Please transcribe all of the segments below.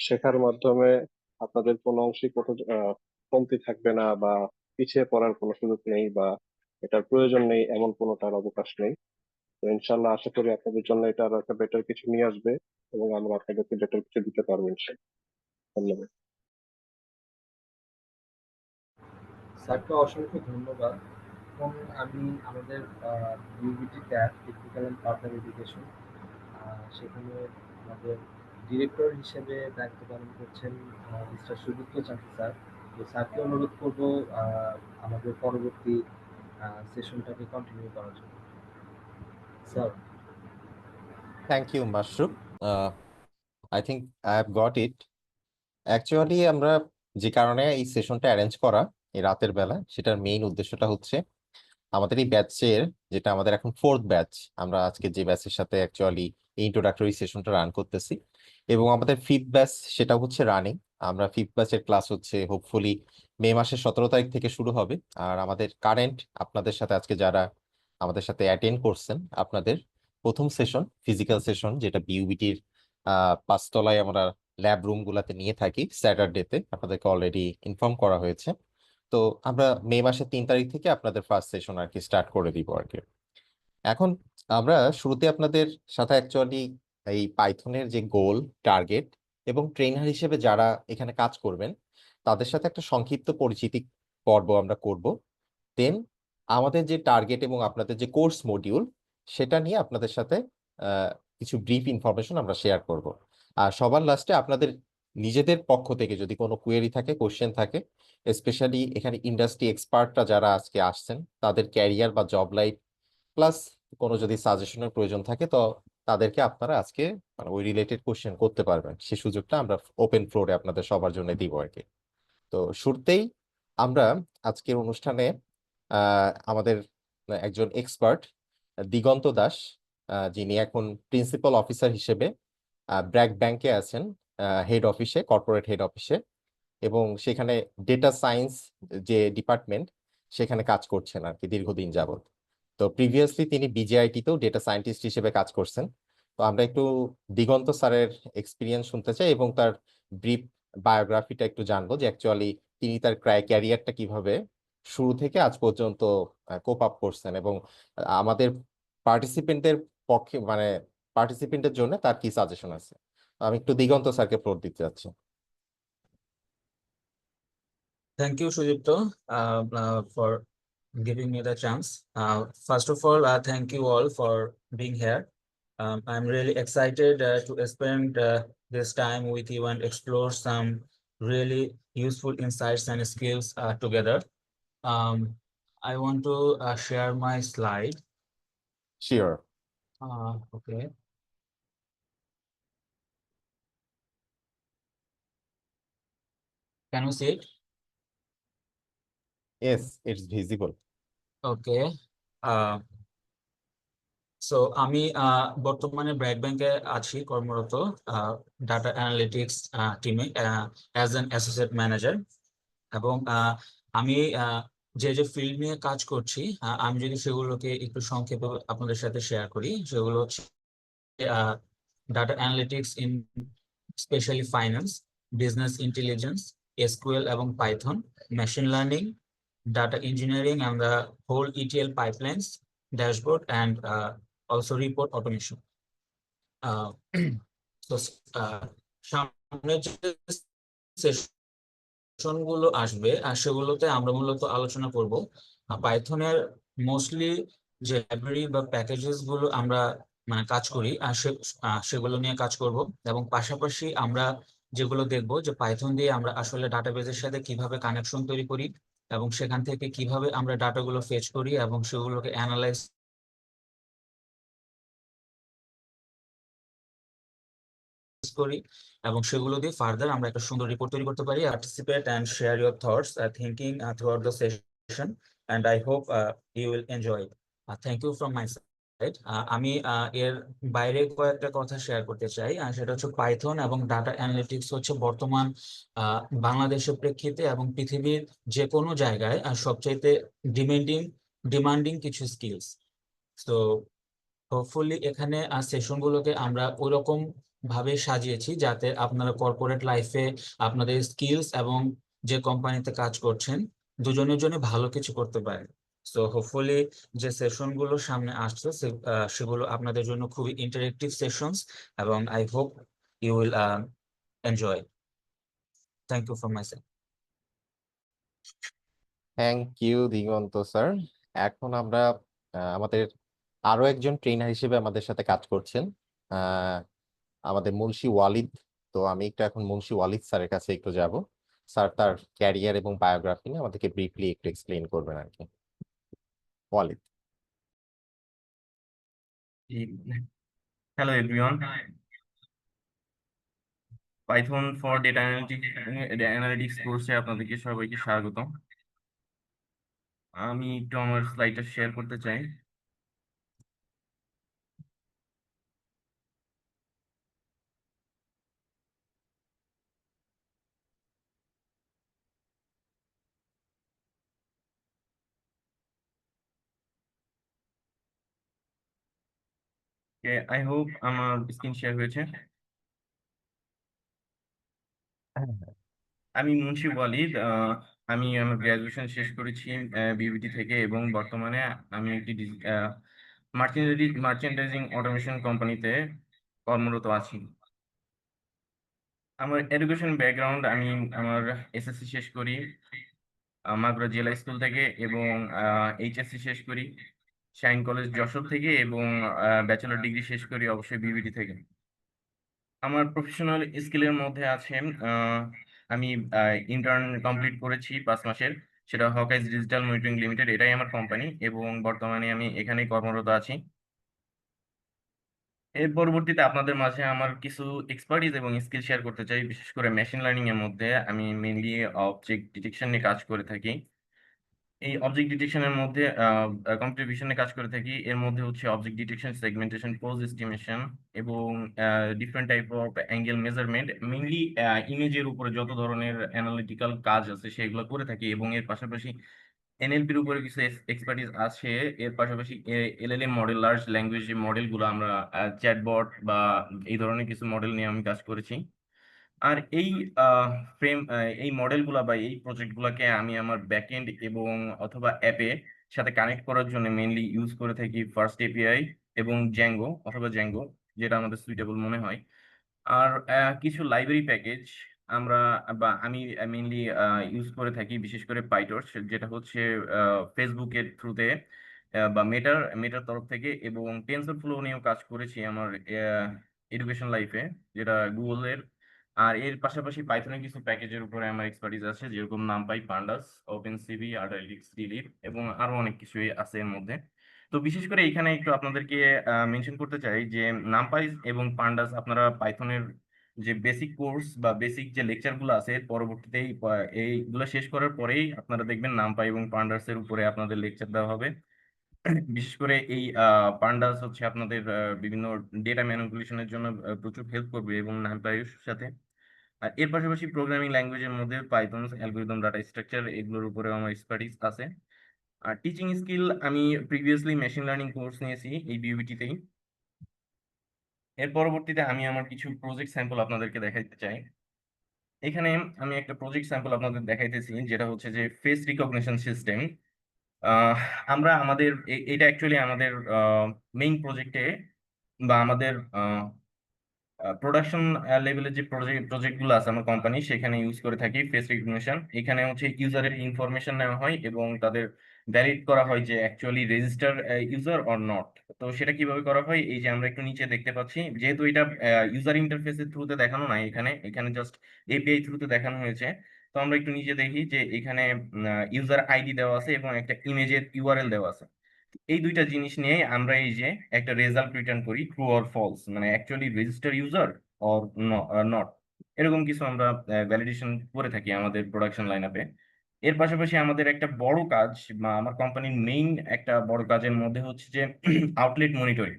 শেখার মাধ্যমে আপনাদের কোনো অংশে কমতি থাকবে না, বা পিছিয়ে পড়ার কোনো সুযোগ নেই, বা এটার প্রয়োজন নেই এমন কোনোটার অবকাশ নেই। তো ইনশাল্লাহ আশা করি আপনাদের জন্য এটা আরো একটা বেটার কিছু নিয়ে আসবে, এবং আমরা আপনাদেরকে বেটার কিছু দিতে পারবো ইনশাল্লাহ। ধন্যবাদ। স্যারকে অসংখ্য ধন্যবাদ। এবং আমি আমাদের UBT tab technical and further education, সেখানে আমাদের ডিরেক্টর হিসেবে দায়িত্ব পালন করছেন মিস্টার সুদীপ্ত চাকরি স্যার। তো স্যারকে অনুরোধ করব আমাদের পরবর্তী সেশনটাকে কন্টিনিউ করার জন্য। Sir. Thank you Mashroof. I think I have got it. Actually আমরা যে কারণে এই সেশনটা অ্যারেঞ্জ করা এই রাতের বেলা, সেটার মেইন উদ্দেশ্যটা হচ্ছে আমাদের এই ব্যাচের, যেটা আমাদের এখন ফোর্থ ব্যাচ, আমরা আজকে যে ব্যাচের সাথে অ্যাকচুয়ালি এই ইন্ট্রোডাক্টরি সেশনটা রান করতেছি, এবং আমাদের ফিফথ ব্যাচ সেটা হচ্ছে রানিং। আমরা ফিফথ ব্যাচের ক্লাস হচ্ছে হোপফুলি মে মাসের 17 তারিখ থেকে শুরু হবে। আর আমাদের কারেন্ট আপনাদের সাথে আজকে যারা আমাদের সাথে অ্যাটেন্ড করছেন, আপনাদের প্রথম সেশন ফিজিক্যাল সেশন, যেটা বিউবিটির 5 তলায় আমরা ল্যাব রুম গুলাতে নিয়ে থাকি স্যাটারডেতে, আপনাদেরকে অলরেডি ইনফর্ম করা হয়েছে। তো আমরা মে মাসের 3 তারিখ থেকে আপনাদের ফার্স্ট সেশন আর কি স্টার্ট করে দিব আর কি। এখন আমরা শুরুতে আপনাদের সাথে অ্যাকচুয়ালি এই পাইথনের যে গোল, টার্গেট এবং ট্রেনার হিসেবে যারা এখানে কাজ করবেন, তাদের সাথে একটা সংক্ষিপ্ত পরিচিতি পর্ব আমরা করব। দেন আমাদের যে টার্গেট এবং আপনাদের যে কোর্স মডিউল, সেটা নিয়ে আপনাদের সাথে আহ, কিছু ব্রিফ ইনফরমেশন আমরা শেয়ার করব। আর সবার লাস্টে আপনাদের নিজেদের পক্ষ থেকে যদি কোনো কোয়েরি থাকে, কোশ্চেন থাকে, স্পেশালি এখানে ইন্ডাস্ট্রি এক্সপার্টরা যারা আজকে আসছেন, তাদের ক্যারিয়ার বা জব লাইফ প্লাস কোনো যদি সাজেশনের প্রয়োজন থাকে, তো তাদেরকে আপনারা আজকে মানে ওই রিলেটেড কোশ্চেন করতে পারবেন। সেই সুযোগটা আমরা ওপেন ফ্লোরে আপনাদের সবার জন্য দিব আর কি। তো শুরুতেই আমরা আজকের অনুষ্ঠানে আমাদের একজন এক্সপার্ট দিগন্ত দাস, যিনি এখন প্রিন্সিপাল অফিসার হিসেবে ব্র্যাক ব্যাংকে আছেন, হেড অফিসে, কর্পোরেট হেড অফিসে, এবং সেখানে ডেটা সায়েন্স যে ডিপার্টমেন্ট, সেখানে কাজ করছেন আর কি দীর্ঘদিন যাবত। তো প্রিভিয়াসলি তিনি বিজেআইটিতেও ডেটা সায়েন্টিস্ট হিসেবে কাজ করছেন। তো আমরা একটু দিগন্ত স্যারের এক্সপিরিয়েন্স শুনতে চাই, এবং তার ব্রিফ বায়োগ্রাফিটা একটু জানবো, যে অ্যাকচুয়ালি তিনি তার ক্যারিয়ারটা কিভাবে শুরু থেকে আজ পর্যন্ত কোপ আপ করছেন, এবং আমাদের পার্টিসিপেন্টদের পক্ষে মানে পার্টিসিপেন্টের জন্য তার কি সাজেশন আছে। আমি একটু দিগন্ত স্যারকে ফ্লোর দিতে যাচ্ছি। Thank you, Sujipto, for giving me the chance. First of all, thank you all for being here. I'm really excited to spend this time with you and explore some really useful insights and skills together. I want to share my slide. Sure. Okay. Can you see it? Yes, it's visible. Okay. So আমি বর্তমানে ব্র্যাক ব্যাংকে আছি কর্মরত, data analytics টিমে as an associate manager. এবং আমি যে যে ফিল্ড নিয়ে কাজ করছি, আমি যদি সেগুলোকে একটু সংক্ষেপে আপনাদের সাথে শেয়ার করি, সেগুলো হচ্ছে data analytics in specially finance, business intelligence, SQL এবং python, machine learning, data engineering and the whole ETL pipelines, dashboard, and also report automation. So সামনে যে সেশনগুলো আসবে সেগুলোতে আমরা মূলত আলোচনা করব পাইথনের মোস্টলি যে লাইব্রেরি বা প্যাকেজেস গুলো আমরা মানে কাজ করি সেগুলো নিয়ে কাজ করব। এবং পাশাপাশি আমরা যেগুলো দেখব যে পাইথন দিয়ে আমরা আসলে ডাটাবেজের সাথে কিভাবে কানেকশন তৈরি করি, এবং সেখান থেকে কিভাবে আমরা ডাটাগুলো ফেচ করি এবং সেগুলোকে অ্যানালাইজ করি, এবং সেগুলো দিয়ে ফার্দার আমরা একটা সুন্দর রিপোর্ট তৈরি করতে পারি। Participate and share your thoughts thinking throughout the session, and I hope you will enjoy. Thank you from my side. আমি এর বাইরে কয়েকটা কথা শেয়ার করতে চাই, সেটা হচ্ছে পাইথন এবং ডাটা অ্যানালিটিক্স হচ্ছে বর্তমান বাংলাদেশের প্রেক্ষিতে এবং পৃথিবীর যে কোনো জায়গায় সবচাইতে ডিমান্ডিং কিছু স্কিলস। তো হোপফুলি এখানে সেশনগুলোকে আমরা ওইরকম ভাবে সাজিয়েছি যাতে আপনারা কর্পোরেট লাইফে আপনাদের স্কিলস এবং যে কোম্পানিতে কাজ করছেন দুজনের জন্য ভালো কিছু করতে পারেন। সো হোপফুলি যে সেশন গুলো সামনে আসছে সেগুলো আপনাদের জন্য খুবই ইন্টারেক্টিভ সেশনস, এবং I hope you will enjoy. Thank you for my side. Thank you Diganta sir. এখন আমরা আমাদের আরো একজন ট্রেনার হিসেবে আমাদের সাথে কাজ করছেন, আহ, আমাদের মুন্সি ওয়ালিদ। তো আমি একটু এখন মুন্সি ওয়ালিদ স্যারের কাছে একটু যাব। স্যার তার ক্যারিয়ার এবং বায়োগ্রাফি নিয়ে আমাদেরকে ব্রিফলি একটু এক্সপ্লেইন করবেন আর কি। Walid. Hello everyone. Python for data analytics কোর্সে আপনাদেরকে সবাইকে স্বাগত। আমি একটু আমার স্লাইডটা শেয়ার করতে চাই। আই হোপ আমার স্ক্রিন শেয়ার হয়েছে। আমি মুন্সি ওয়ালিদ। আমি আমার গ্রাজুয়েশন শেষ করেছি বিউবিটি থেকে, এবং বর্তমানে আমি একটি মার্চেন্ডাইজিং অটোমেশন কোম্পানিতে কর্মরত আছি। আমার এডুকেশন ব্যাকগ্রাউন্ড, আমি আমার এসএসসি শেষ করি মাগুরা জেলা স্কুল থেকে, এবং এইচএসসি শেষ করি শাইন কলেজ যশোর থেকে, এবং ব্যাচেলর ডিগ্রি শেষ করি অবশ্যই বিবিটি থেকে। আমার প্রফেশনাল স্কিলের মধ্যে আছে আমি ইন্টার্ন কমপ্লিট করেছি 5 মাসের, সেটা হকাইজ ডিজিটাল মনিটরিং লিমিটেড, এটাই আমার কোম্পানি, এবং বর্তমানে আমি এখানেই কর্মরত আছি। এর পরবর্তীতে আপনাদের মাঝে আমার কিছু এক্সপার্টিজ এবং স্কিল শেয়ার করতে চাই। বিশেষ করে মেশিন লার্নিং এর মধ্যে আমি মেইনলি অবজেক্ট ডিটেকশন নিয়ে কাজ করে থাকি। এই অবজেক্ট ডিটেকশনের মধ্যে কম্পিউটার ভিশনে কাজ করে থাকি। এর মধ্যে হচ্ছে object detection, segmentation, pose estimation, এবং different type of angle measurement. Mainly ইমেজের উপরে যত ধরনের অ্যানালিটিক্যাল কাজ আছে সেগুলো করে থাকি, এবং এর পাশাপাশি এনএলপির উপরে কিছু এক্সপার্টিস আছে। এর পাশাপাশি এলএলএম মডেল, লার্জ ল্যাঙ্গুয়েজ মডেলগুলো আমরা চ্যাটবট বা এই ধরনের কিছু মডেল নিয়ে আমি কাজ করেছি। আর এই এই মডেলগুলা বা এই প্রজেক্টগুলোকে আমি আমার ব্যাকএন্ড এবং অথবা অ্যাপে সাথে কানেক্ট করার জন্য মেইনলি ইউজ করে থাকি ফার্স্ট এপিআই এবং জ্যাঙ্গো অথবা জ্যাঙ্গো, যেটা আমাদের সুইটেবল মনে হয়। আর কিছু লাইব্রেরি প্যাকেজ আমরা বা আমি মেইনলি ইউজ করে থাকি, বিশেষ করে পাইটর্চ, যেটা হচ্ছে ফেসবুকের থ্রুতে বা মেটার তরফ থেকে, এবং টেনসরফ্লো নিয়েও কাজ করেছি আমার এডুকেশন লাইফে, যেটা গুগলের। আর এর পাশাপাশি পাইথনের কিছু প্যাকেজের উপরে আমার এক্সপার্টিস আছে, যেরকম নামপাই, পান্ডাস, ওপেনসিভি, আর্টালিক্স, ডিলিট, এবং আরো অনেক কিছুই আছে এর মধ্যে। তো বিশেষ করে এখানে একটু আপনাদেরকে মেনশন করতে চাই যে নামপাই এবং পান্ডাস আপনারা পাইথনের যে বেসিক কোর্স বা বেসিক যে লেকচার গুলো আছে এর পরবর্তীতে এইগুলো শেষ করার পরেই আপনারা দেখবেন নামপাই এবং পান্ডাস এর উপরে আপনাদের লেকচার দেওয়া হবে। বিশেষ করে এই পান্ডাস হচ্ছে আপনাদের বিভিন্ন ডেটা ম্যানিপুলেশনের জন্য প্রচুর হেল্প করবে, এবং নামপাইয়ের সাথে। আর এর পাশাপাশি প্রোগ্রামিং ল্যাঙ্গুয়েজের মধ্যে পাইথন, অ্যালগরিদম, ডাটা স্ট্রাকচার, এগুলোর উপরে আমার এক্সপার্টিস আছে। আর টিচিং স্কিল, আমি প্রিভিয়াসলি মেশিন লার্নিং কোর্স নিয়েছি এই বিউবিটিতেই। এর পরবর্তীতে আমি আমার কিছু প্রজেক্ট স্যাম্পল আপনাদেরকে দেখাইতে চাই। এখানে আমি একটা প্রজেক্ট স্যাম্পল আপনাদের দেখাইতেছি, যেটা হচ্ছে যে ফেস রিকগনিশন সিস্টেম। আমরা আমাদের এটা অ্যাকচুয়ালি আমাদের মেইন প্রজেক্টে বা আমাদের প্রোডাকশন লেভেলের যে প্রজেক্টগুলো আছে আমার কোম্পানি, সেখানে ইউজ করে থাকি ফেস রিকগনিশন। এখানে হচ্ছে ইউজারের ইনফরমেশন নেওয়া হয় এবং তাদের ভ্যালিড করা হয় যে actually register user or not. তো সেটা কিভাবে করা হয়, এই যে আমরা একটু নিচে দেখতে পাচ্ছি, যেহেতু এটা ইউজার ইন্টারফেসের থ্রুতে দেখানো নাই, এখানে এখানে জাস্ট এপিআই থ্রুতে দেখানো হয়েছে। তো আমরা একটু নিচে দেখি যে এখানে ইউজার আইডি দেওয়া আছে এবং একটা ইমেজের ইউআরএল দেওয়া আছে। এই দুইটা জিনিস নিয়ে আমরা এই যে একটা রেজাল্ট রিটার্ন করি, ট্রু অর ফলস, মানে actually register user or not, এরকম কিছু আমরা ভ্যালিডেশন করে থাকি আমাদের প্রোডাকশন লাইন আপে। এর পাশাপাশি আমাদের একটা বড় কাজ বা আমার কোম্পানির মেইন একটা বড় কাজের মধ্যে হচ্ছে যে আউটলেট মনিটরিং।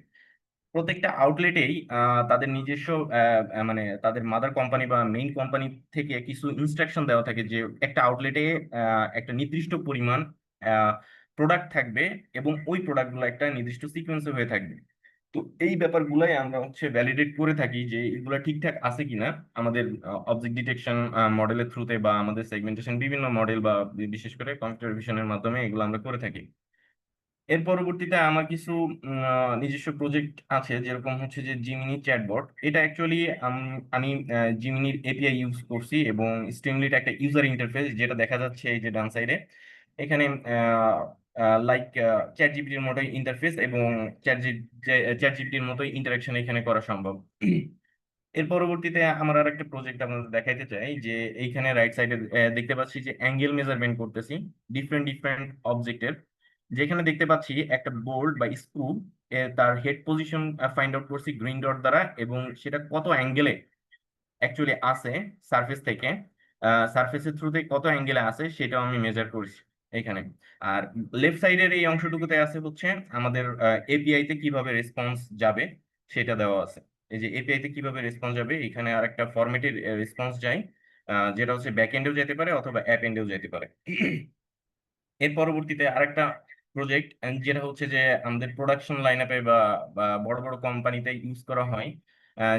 প্রত্যেকটা আউটলেটেই তাদের নিজস্ব মানে তাদের মাদার কোম্পানি বা মেইন কোম্পানি থেকে কিছু ইনস্ট্রাকশন দেওয়া থাকে যে একটা আউটলেটে একটা নির্দিষ্ট পরিমাণ প্রোডাক্ট থাকবে, এবং ওই প্রোডাক্টগুলো একটা নির্দিষ্ট সিকোয়েন্সে হয়ে থাকবে। তো এই ব্যাপারগুলাই আমরা হচ্ছে ভ্যালিডেট করে থাকি যে এগুলা ঠিকঠাক আছে কিনা আমাদের অবজেক্ট ডিটেকশন মডেলের থ্রুতে বা আমাদের সেগমেন্টেশন বিভিন্ন মডেল বা বিশেষ করে কম্পিউটার ভিশনের মাধ্যমে এগুলো আমরা করে থাকি। এর পরবর্তীতে আমার কিছু নিজস্ব প্রজেক্ট আছে, যেরকম হচ্ছে যে জিমিনি চ্যাটবট। এটা অ্যাকচুয়ালি আমি জিমিনির এপিআই ইউজ করছি এবং স্ট্রিমলিট একটা ইউজার ইন্টারফেস, যেটা দেখা যাচ্ছে এই যে ডান সাইডে এখানে লাইক চ্যাট জিপিটির মতোই ইন্টারফেস এবং চ্যাট জিপিটির মতোই ইন্টারাকশন এখানে করা সম্ভব। এর পরবর্তীতে আমার আর একটা প্রজেক্ট আপনাদের দেখাইতে চাই, যে এইখানে রাইট সাইডে দেখতে পাচ্ছি যে অ্যাঙ্গেল মেজারমেন্ট করতেছি ডিফারেন্ট ডিফারেন্ট অবজেক্টের। যেখানে দেখতে পাচ্ছি একটা বোল্ট বা স্ক্রু, তার হেড পজিশন ফাইন্ড আউট করছি গ্রিন ডট দ্বারা, এবং সেটা কত অ্যাঙ্গেলে অ্যাকচুয়ালি আছে সারফেস থেকে, সারফেসের থ্রুতে কত অ্যাঙ্গেলে আছে সেটাও আমি মেজার করছি এখানে। আর লেফট সাইডের এই অংশটুকুতে আছে হচ্ছে আমাদের এপিআই তে কিভাবে রেসপন্স যাবে সেটা দেওয়া আছে। এই যে এপিআই তে কিভাবে রেসপন্স যাবে, এখানে আর একটা ফরম্যাটের রেসপন্স যায়, যেটা হচ্ছে ব্যাক এন্ডেও যেতে পারে অথবা অ্যাপ এন্ডেও যেতে পারে। এর পরবর্তীতে আরেকটা প্রজেক্ট যেটা হচ্ছে যে আমাদের প্রোডাকশন লাইন আপে বা বা বড় বড় কোম্পানিতে ইউজ করা হয়।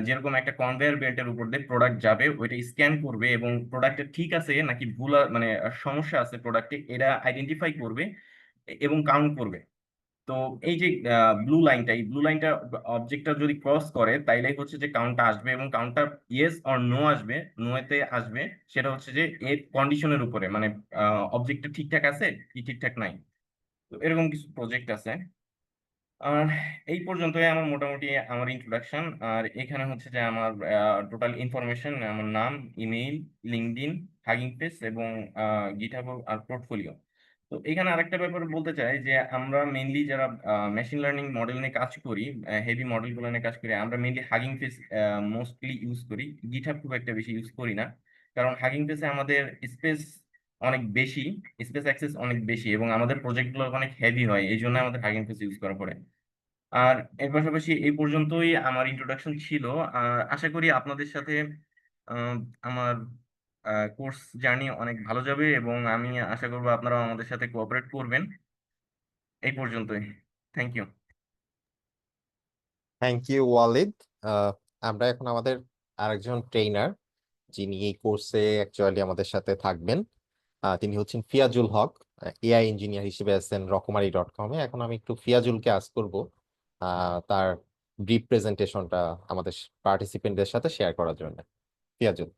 যেরকম একটা কনভেয়ার বেল্টের উপর দিয়ে প্রোডাক্ট যাবে, ওইটা স্ক্যান করবে এবং প্রোডাক্টটা ঠিক আছে নাকি ভুল মানে সমস্যা আছে প্রোডাক্টে, এটা আইডেন্টিফাই করবে এবং কাউন্ট করবে। তো এই যে ব্লু লাইনটা, এই ব্লু লাইনটা অবজেক্টটা যদি ক্রস করে তাইলেই হচ্ছে যে কাউন্টটা আসবে, এবং কাউন্টটা ইয়েস অর নো আসবে, নোতে আসবে সেটা হচ্ছে যে এর কন্ডিশনের উপরে, মানে অবজেক্টটা ঠিকঠাক আছে কি ঠিকঠাক নাই। তো এরকম কিছু প্রজেক্ট আছে। আর এই পর্যন্তই আমার মোটামুটি আমার ইন্ট্রোডাকশন। আর এখানে হচ্ছে যে আমার টোটাল ইনফরমেশন, আমার নাম, ইমেইল, লিঙ্কডইন, হাগিং ফেস এবং গিটহাব আর পোর্টফোলিও। তো এখানে আরেকটা ব্যাপার বলতে চাই যে আমরা মেইনলি যারা মেশিন লার্নিং মডেল নিয়ে কাজ করি, হেভি মডেলগুলো নিয়ে কাজ করি, আমরা mainly hugging face mostly use করি। গিটহাব খুব একটা বেশি ইউজ করি না, কারণ হাগিং ফেসে আমাদের স্পেস অনেক বেশি, স্পেস অ্যাক্সেস অনেক বেশি এবং আমাদের প্রজেক্টগুলো অনেক হেভি হয়, এই জন্য আমাদের হাগিং ফেস ইউজ করা পড়ে। আর এর পাশাপাশি এই পর্যন্তই আমার ইন্ট্রোডাকশন ছিল। আর আশা করি আপনাদের সাথে আহ, আমার কোর্স জার্নি অনেক ভালো যাবে এবং আমি আশা করবো আপনারা আমাদের সাথে কোঅপারেট করবেন। এই পর্যন্তই, thank you. Thank you Walid. আহ, আমরা এখন আমাদের আরেকজন ট্রেইনার, যিনি এই কোর্সে অ্যাকচুয়ালি আমাদের সাথে থাকবেন, তিনি হচ্ছেন ফিয়াজুল হক, এআই ইঞ্জিনিয়ার হিসেবে আছেন রকমারি.com-এ। এখন আমি একটু ফিয়াজুলকে আস্ক করব তার ব্রিফ প্রেজেন্টেশনটা আমাদের পার্টিসিপেন্টদের সাথে শেয়ার করার জন্য। ফিয়াজুল।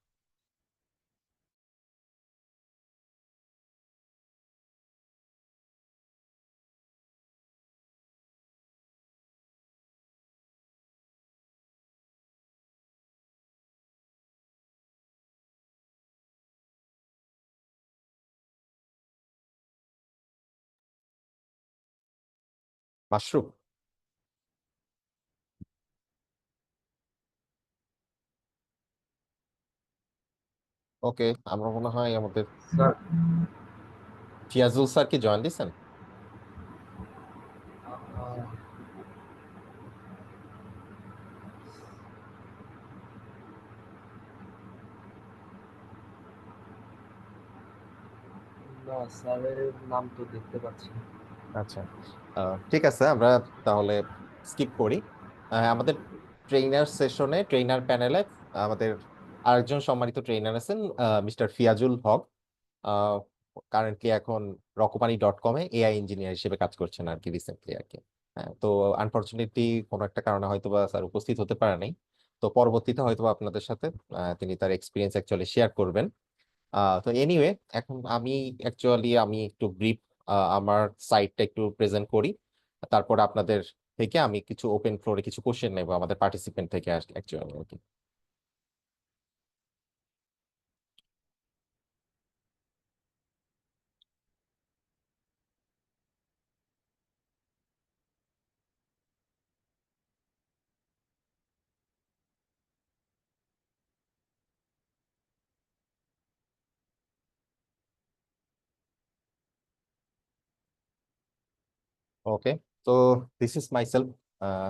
মাশরুফ। ওকে, আমরা মনে হয় আমাদের স্যার, ফিয়াজুল স্যার কি জয়েন দিচ্ছেন? না, স্যারের নাম তো দেখতে পাচ্ছি না। আচ্ছা, ঠিক আছে, আমরা তাহলে স্কিপ করি। আমাদের ট্রেইনার সেশনে, ট্রেইনার প্যানেলে আমাদের আরেকজন সম্মানিত ট্রেইনার আছেন, মিস্টার ফিয়াজুল হক। কারেন্টলি এখন রকমারি.com-এ এআই ইঞ্জিনিয়ার হিসেবে কাজ করছেন আর কি, রিসেন্টলি আর কি। হ্যাঁ, তো আনফরচুনেটলি কোনো একটা কারণে হয়তো বা স্যার উপস্থিত হতে পারে নাই। তো পরবর্তীতে হয়তো বা আপনাদের সাথে তিনি তার এক্সপিরিয়েন্স অ্যাকচুয়ালি শেয়ার করবেন। তো এনিওয়ে, এখন আমি একটু ব্রিফ আমার সাইটটা একটু প্রেজেন্ট করি, তারপর আপনাদের থেকে আমি কিছু ওপেন ফ্লোরে কিছু কোশ্চেন নেব আমাদের পার্টিসিপেন্ট থেকে অ্যাকচুয়ালি আর কি। ওকে, তো দিস ইজ মাইসেলফ,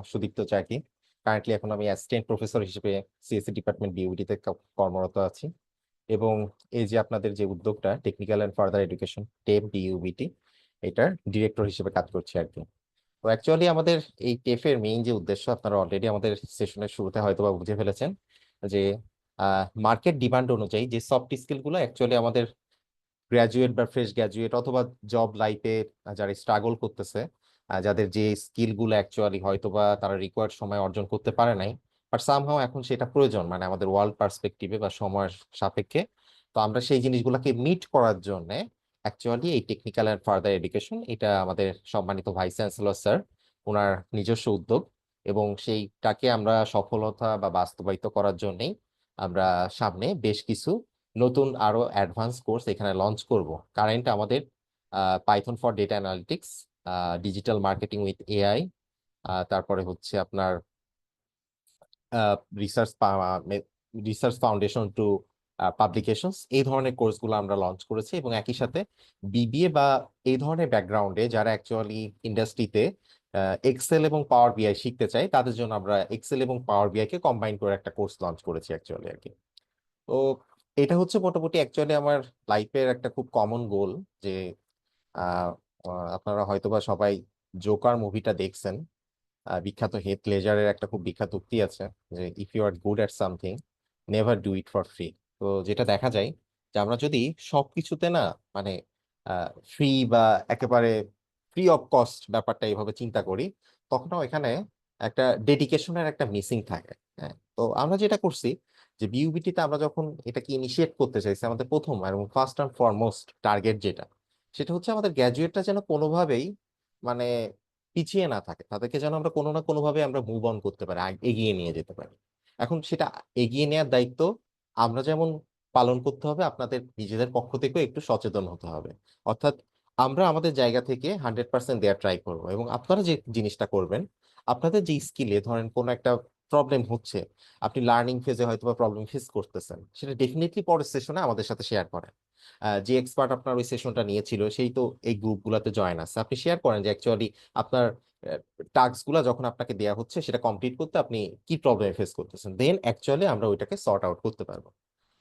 সুদীপ্ত চাকি। কারেন্টলি এখন আমি অ্যাসিস্ট্যান্ট প্রফেসর হিসেবে সিএসসি ডিপার্টমেন্ট বিউটিতে কর্মরত আছি, এবং এই যে আপনাদের যে উদ্যোগটা টেকনিক্যাল অ্যান্ড ফার্দার এডুকেশন টেপ ডিইউবিটি, এটার ডিরেক্টর হিসেবে কাজ করছি আর কি। তো অ্যাকচুয়ালি আমাদের এই টেফের মেইন যে উদ্দেশ্য আপনারা অলরেডি আমাদের সেশনের শুরুতে হয়তো বা বুঝে ফেলেছেন যে মার্কেট ডিমান্ড অনুযায়ী যে সফট স্কিল গুলো অ্যাকচুয়ালি আমাদের গ্র্যাজুয়েট বা ফ্রেশ গ্র্যাজুয়েট অথবা জব লাইফে যারা স্ট্রাগল করতেছে, যাদের যে স্কিল গুলো অ্যাকচুয়ালি হয়তো বা তারা রিকোয়ার্ড সময় অর্জন করতে পারে নাই, বাট সামহাও এখন সেটা প্রয়োজন মানে আমাদের ওয়ার্ল্ড পার্সপেক্টিভে বা সময়ের সাপেক্ষে। তো আমরা সেই জিনিসগুলোকে মিট করার জন্য অ্যাকচুয়ালি এই টেকনিক্যাল অ্যান্ড ফার্দার এডুকেশন, এটা আমাদের সম্মানিত ভাইস চ্যান্সেলর স্যার ওনার নিজস্ব উদ্যোগ, এবং সেইটাকে আমরা সফলতা বা বাস্তবায়িত করার জন্যই আমরা সামনে বেশ কিছু নতুন আরো অ্যাডভান্স কোর্স এখানে লঞ্চ করব। কারেন্ট আমাদের Python for data analytics, digital marketing with AI, তারপরে হচ্ছে আপনার research research foundation to publications, এই ধরনের কোর্সগুলো আমরা লঞ্চ করেছি। এবং একই সাথে বিবিএ বা এই ধরনের ব্যাকগ্রাউন্ডে যারা অ্যাকচুয়ালি ইন্ডাস্ট্রিতে এক্সেল এবং পাওয়ার বিআই শিখতে চাই, তাদের জন্য আমরা এক্সেল এবং পাওয়ার বিআই কে কম্বাইন করে একটা কোর্স লঞ্চ করেছি অ্যাকচুয়ালি আর কি। তো এটা হচ্ছে মোটামুটি অ্যাকচুয়ালি আমার লাইফের একটা খুব কমন গোল যে আহ, আপনারা হয়তোবা সবাই জোকার মুভিটা দেখছেন। বিখ্যাত হেথ লেজারের একটা খুব বিখ্যাত উক্তি আছে যে if you are good at something never do it for free. তো যেটা দেখা যায় যে আমরা যদি সবকিছুতে না মানে ফ্রি বা একেবারে ফ্রি অফ কস্ট ব্যাপারটা এইভাবে চিন্তা করি, তখনও এখানে একটা ডেডিকেশনের একটা মিসিং থাকে। হ্যাঁ, তো আমরা যেটা করছি যে বিউবিটিতে আমরা যখন এটাকে ইনিশিয়েট করতে চাইছি, আমাদের প্রথম এবং ফার্স্ট অ্যান্ড ফরমোস্ট টার্গেট যেটা, সেটা হচ্ছে আমাদের গ্র্যাজুয়েটটা যেন কোনোভাবেই মানে পিছিয়ে না থাকে, তাদেরকে যেন আমরা কোনো না কোনো ভাবে আমরা মুভ অন করতে পারি, এগিয়ে নিয়ে যেতে পারি। এখন সেটা এগিয়ে নেওয়ার দায়িত্ব আমরা যেমন পালন করতে হবে, আপনাদের নিজেদের পক্ষ থেকেও একটু সচেতন হতে হবে। অর্থাৎ আমরা আমাদের জায়গা থেকে 100% দেওয়ার ট্রাই করবো, এবং আপনারা যে জিনিসটা করবেন, আপনাদের যে স্কিলে ধরেন কোনো একটা প্রবলেম হচ্ছে, আপনি লার্নিং ফেজে হয়তো বা প্রবলেম ফেস করতেছেন, সেটা ডেফিনেটলি পরের সেশনে আমাদের সাথে শেয়ার করেন। যে এক্সপার্ট আপনার ওই সেশনটা নিয়েছিল সেই তো এই গ্রুপগুলোতে জয়েন আছে, আপনি শেয়ার করেন যে অ্যাকচুয়ালি আপনার টাস্ক গুলা যখন আপনাকে দেওয়া হচ্ছে সেটা কমপ্লিট করতে আপনি কি প্রবলেম ফেস করতেছেন, দেন অ্যাকচুয়ালি আমরা ওইটাকে সর্ট আউট করতে পারবো।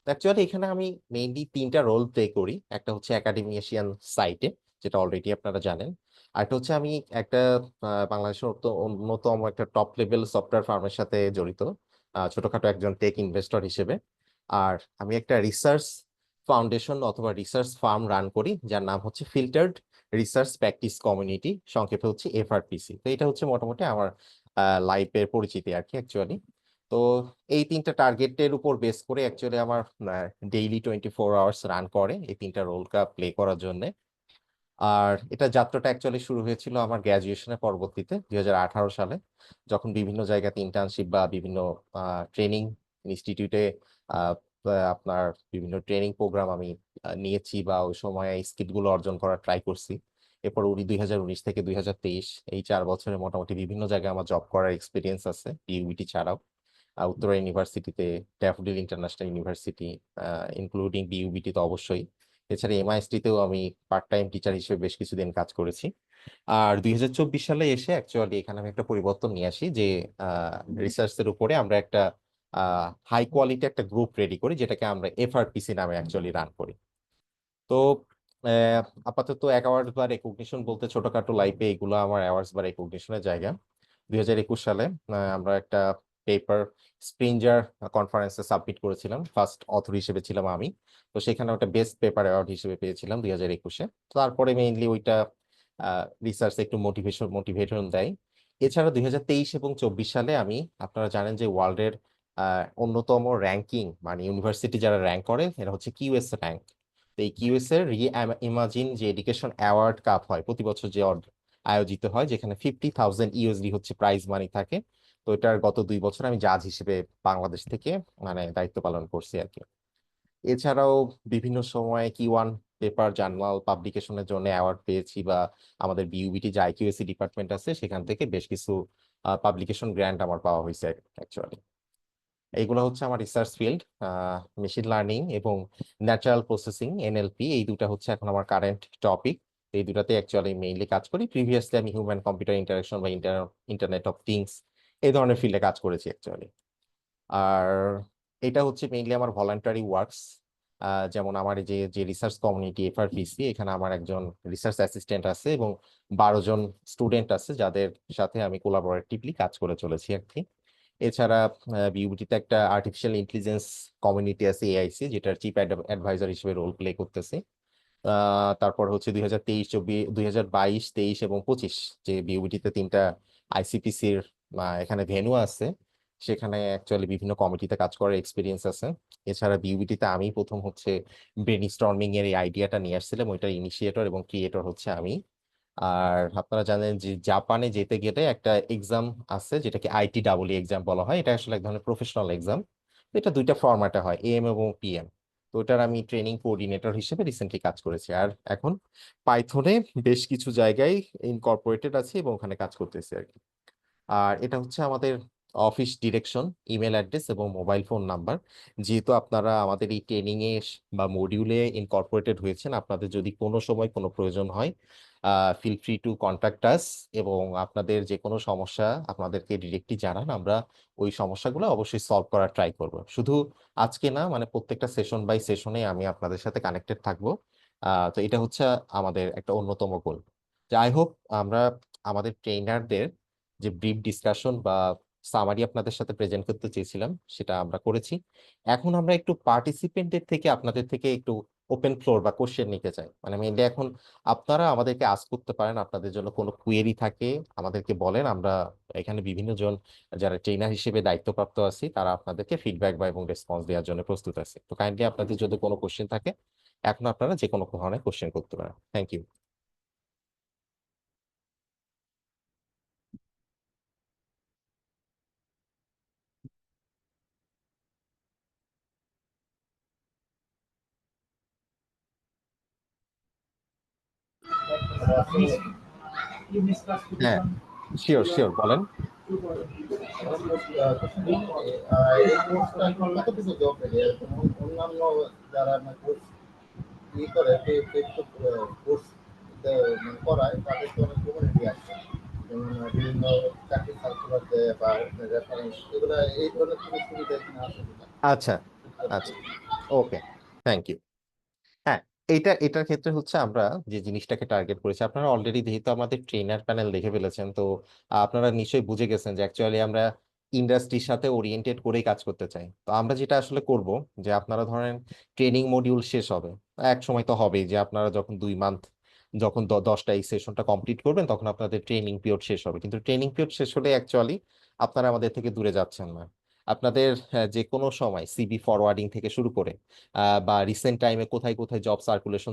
অ্যাকচুয়ালি এখানে আমি মেইনলি তিনটা রোল প্লে করি। একটা হচ্ছে একাডেমিশিয়ান সাইটে, যেটা অলরেডি আপনারা জানেন। আরেকটা হচ্ছে আমি একটা বাংলাদেশের অন্যতম একটা টপ লেভেল সফটওয়্যার ফার্মের সাথে জড়িত, ছোটখাটো একজন টেক ইনভেস্টর হিসেবে। আর আমি একটা রিসার্চ ফাউন্ডেশন অথবা রিসার্চ ফার্ম রান করি, যার নাম হচ্ছে ফিল্টার্ড রিসার্চ প্র্যাকটিস কমিউনিটি, সংক্ষেপে হচ্ছে এফআরপিসি। তো এটা হচ্ছে মোটামুটি আমার লাইফের পরিচিতি আর কি অ্যাকচুয়ালি। তো এই তিনটা টার্গেটের উপর বেস করে অ্যাকচুয়ালি আমার ডেইলি 24 আওয়ার্স রান করে এই তিনটা রোলটা প্লে করার জন্য। আর এটা যাত্রাটা অ্যাকচুয়ালি শুরু হয়েছিল আমার গ্র্যাজুয়েশনের পরবর্তীতে 2018 সালে, যখন বিভিন্ন জায়গাতে ইন্টার্নশিপ বা বিভিন্ন ট্রেনিং ইনস্টিটিউটে আপনার বিভিন্ন ট্রেনিং প্রোগ্রাম আমি নিয়েছি, বা ওই সময় এই স্কিলগুলো অর্জন করার ট্রাই করছি। এরপর 2019 থেকে 2023 এই 4 বছরে মোটামুটি বিভিন্ন জায়গায় আমার জব করার এক্সপিরিয়েন্স আছে ইউবিটি ছাড়াও। উত্তরা ইউনিভার্সিটিতে, daffodil international university, including BUBT তো অবশ্যই। এছাড়া এমআইএসটিতেও আমি পার্ট টাইম টিচার হিসেবে বেশ কিছুদিন কাজ করেছি। আর 2024 সালে এসে অ্যাকচুয়ালি এখানে আমি একটা পরিবর্তন নিয়ে আসি যে রিসার্চের উপরে আমরা একটা হাই কোয়ালিটি একটা গ্রুপ রেডি করি, যেটাকে আমরা এফআরপিসি নামে অ্যাকচুয়ালি রান করি। তো আপাতত অ্যাওয়ার্ড বা রেকগনিশন বলতে ছোটখাটো লাইফে এগুলো আমার অ্যাওয়ার্ডস বা রেকগনিশনের জায়গা। 2021 সালে আমরা একটা পেপার স্প্রিঞ্জার কনফারেন্সে সাবমিট করেছিলাম, ফার্স্ট অথর হিসেবে ছিলাম আমি। তো সেখানে ওটা বেস্ট পেপার অ্যাওয়ার্ড হিসেবে পেয়েছিলাম 2021-এ। তারপরে মেইনলি ওইটা রিসার্চ একটু মোটিভেশন দেয়। এছাড়া 2023 এবং 24 সালে আমি, আপনারা জানেন যে ওয়ার্ল্ডের অন্যতম র্যাঙ্কিং মানে ইউনিভার্সিটি যারা র্যাঙ্ক করে এরা হচ্ছে কিউএস র্যাঙ্ক। তো এই কিউএস এর ইমাজিন যে এডুকেশন অ্যাওয়ার্ড কাপ হয় প্রতি বছর, যে আয়োজিত হয়, যেখানে 50,000 ইউএসডি হচ্ছে প্রাইজ মানি থাকে। তো এটার গত 2 বছর আমি জাজ হিসেবে বাংলাদেশ থেকে মানে দায়িত্ব পালন করছি আর কি। এছাড়াও বিভিন্ন সময় Q1 পেপার জার্নাল পাবলিকেশনের জন্য অ্যাওয়ার্ড পেয়েছি, বা আমাদের বিইউবিটি যে আইকিউএসসি ডিপার্টমেন্ট আছে সেখান থেকে বেশ কিছু পাবলিকেশন গ্র্যান্ট আমার পাওয়া হয়েছে অ্যাকচুয়ালি। এইগুলো হচ্ছে আমার রিসার্চ ফিল্ড। মেশিন লার্নিং এবং ন্যাচারাল প্রসেসিং এনএলপি, এই দুটা হচ্ছে এখন আমার কারেন্ট টপিক। এই দুটাতে অ্যাকচুয়ালি মেইনলি কাজ করি। প্রিভিয়াসলি আমি হিউম্যান কম্পিউটার ইন্টারাকশন বা ইন্টারনেট অফ থিংস এই ধরনের ফিল্ডে কাজ করেছি অ্যাকচুয়ালি। আর এটা হচ্ছে মেইনলি আমার ভলান্টারি ওয়ার্কস। যেমন আমার এই যে রিসার্চ কমিউনিটি FRPC, এখানে আমার একজন রিসার্চ অ্যাসিস্ট্যান্ট আছে এবং 12 জন স্টুডেন্ট আছে যাদের সাথে আমি কোলাবোরেটিভলি কাজ করে চলেছি আর কি। এছাড়া বিউটিতে একটা আর্টিফিশিয়াল ইন্টেলিজেন্স কমিউনিটি আছে AIC, যেটার চিফ অ্যাডভাইজার হিসেবে রোল প্লে করতেছি। তারপর হচ্ছে 2022, 23 এবং 25 যে বিউবিটিতে 3টা ICPC-র এখানে ভেন্যু আছে, সেখানে অ্যাকচুয়ালি বিভিন্ন কমিটিতে কাজ করার এক্সপিরিয়েন্স আছে। এছাড়া বিউবিটিতে আমি প্রথম হচ্ছে ব্রেনস্টর্মিং এর এই আইডিয়াটা নিয়ে আসছিলাম, ওইটার ইনিশিয়েটর এবং ক্রিয়েটর হচ্ছে আমি। আর আপনারা জানেন যে জাপানে যেতে গেলে একটা এক্সাম আছে যেটাকে ITEE এক্সাম বলা হয়, এটা আসলে এক ধরনের প্রফেশনাল এক্সাম। এটা 2টা ফরম্যাটে হয়, AM এবং PM। তো ওটার আমি ট্রেনিং কোঅর্ডিনেটর হিসেবে রিসেন্টলি কাজ করেছি, আর এখন পাইথনে বেশ কিছু জায়গায় ইনকর্পোরেটেড আছে এবং ওখানে কাজ করতেছি আর কি। আর এটা হচ্ছে আমাদের অফিস ডিরেকশন, ইমেল অ্যাড্রেস এবং মোবাইল ফোন নাম্বার। যেহেতু আপনারা আমাদের এই ট্রেনিং এ বা মডিউলে ইনকর্পোরেটেড হয়েছেন, আপনাদের যদি কোনো সময় কোনো প্রয়োজন হয়, feel free to contact us, এবং আপনাদের যে কোনো সমস্যা আপনাদেরকে ডিরেক্টলি জানান, আমরা ওই সমস্যাগুলো অবশ্যই সলভ করার ট্রাই করব। শুধু আজকে না, মানে প্রত্যেকটা সেশন বাই সেশনে আমি আপনাদের সাথে কানেক্টেড থাকবো। তো এটা হচ্ছে আমাদের একটা অন্যতম গোল। আই হোপ আমরা আমাদের ট্রেনারদের যে ব্রিফ ডিসকাশন বা সামারি আপনাদের সাথে প্রেজেন্ট করতে চেয়েছিলাম সেটা আমরা করেছি। এখন আমরা একটু পার্টিসিপেন্টদের থেকে, আপনাদের থেকে একটু ওপেন ফ্লোর বা কোশ্চেন নিতে চাই। মানে মেইনলি এখন আপনারা আমাদেরকে আস্ক করতে পারেন, আপনাদের জন্য কোনো কুয়েরি থাকে আমাদেরকে বলেন। আমরা এখানে বিভিন্ন জন যারা ট্রেনার হিসেবে দায়িত্বপ্রাপ্ত আছি, তারা আপনাদেরকে ফিডব্যাক বা এবং রেসপন্স দেওয়ার জন্য প্রস্তুত আছে। তো কাইন্ডলি আপনাদের যদি কোনো কোশ্চেন থাকে, এখন আপনারা যে কোনো ধরনের কোশ্চেন করতে পারেন। Thank you. হ্যাঁ, শিওর শিওর, বলেন। এই কোর্সটা এখন কতটুকু জব পেলে অন্যান্য যারা কোর্স ই করে কোর্স করায়, তাদের তো অনেক কমিউনিটি আছে, যেমন বিভিন্ন চাকরি সার্কুলার দেয় বা রেফারেন্স, এগুলো এই ধরনের কোনো সুবিধা এখানে আছে কিনা? আচ্ছা আচ্ছা, ওকে, থ্যাংক ইউ। হ্যাঁ, এটার ক্ষেত্রে হচ্ছে আমরা যে জিনিসটাকে টার্গেট করেছি, আপনারা অলরেডি যেহেতু আমাদের ট্রেনার প্যানেল দেখে ফেলেছেন, তো আপনারা নিশ্চয়ই বুঝে গেছেন যে অ্যাকচুয়ালি আমরা ইন্ডাস্ট্রির সাথে ওরিয়েন্টেড করেই কাজ করতে চাই। তো আমরা যেটা আসলে করব, যে আপনারা ধরেন ট্রেনিং মডিউল শেষ হবে, এক সময় তো হবেই যে আপনারা যখন 2 মান্থ, যখন 10টা এই সেশনটা কমপ্লিট করবেন, তখন আপনাদের ট্রেনিং পিরিয়ড শেষ হবে। কিন্তু ট্রেনিং পিরিয়ড শেষ হলে অ্যাকচুয়ালি আপনারা আমাদের থেকে দূরে যাচ্ছেন না। আপনাদের যে কোনো সময় সিভি ফরওয়ার্ডিং থেকে শুরু করে বা রিসেন্ট টাইমে কোথায় কোথায় জব সার্কুলেশন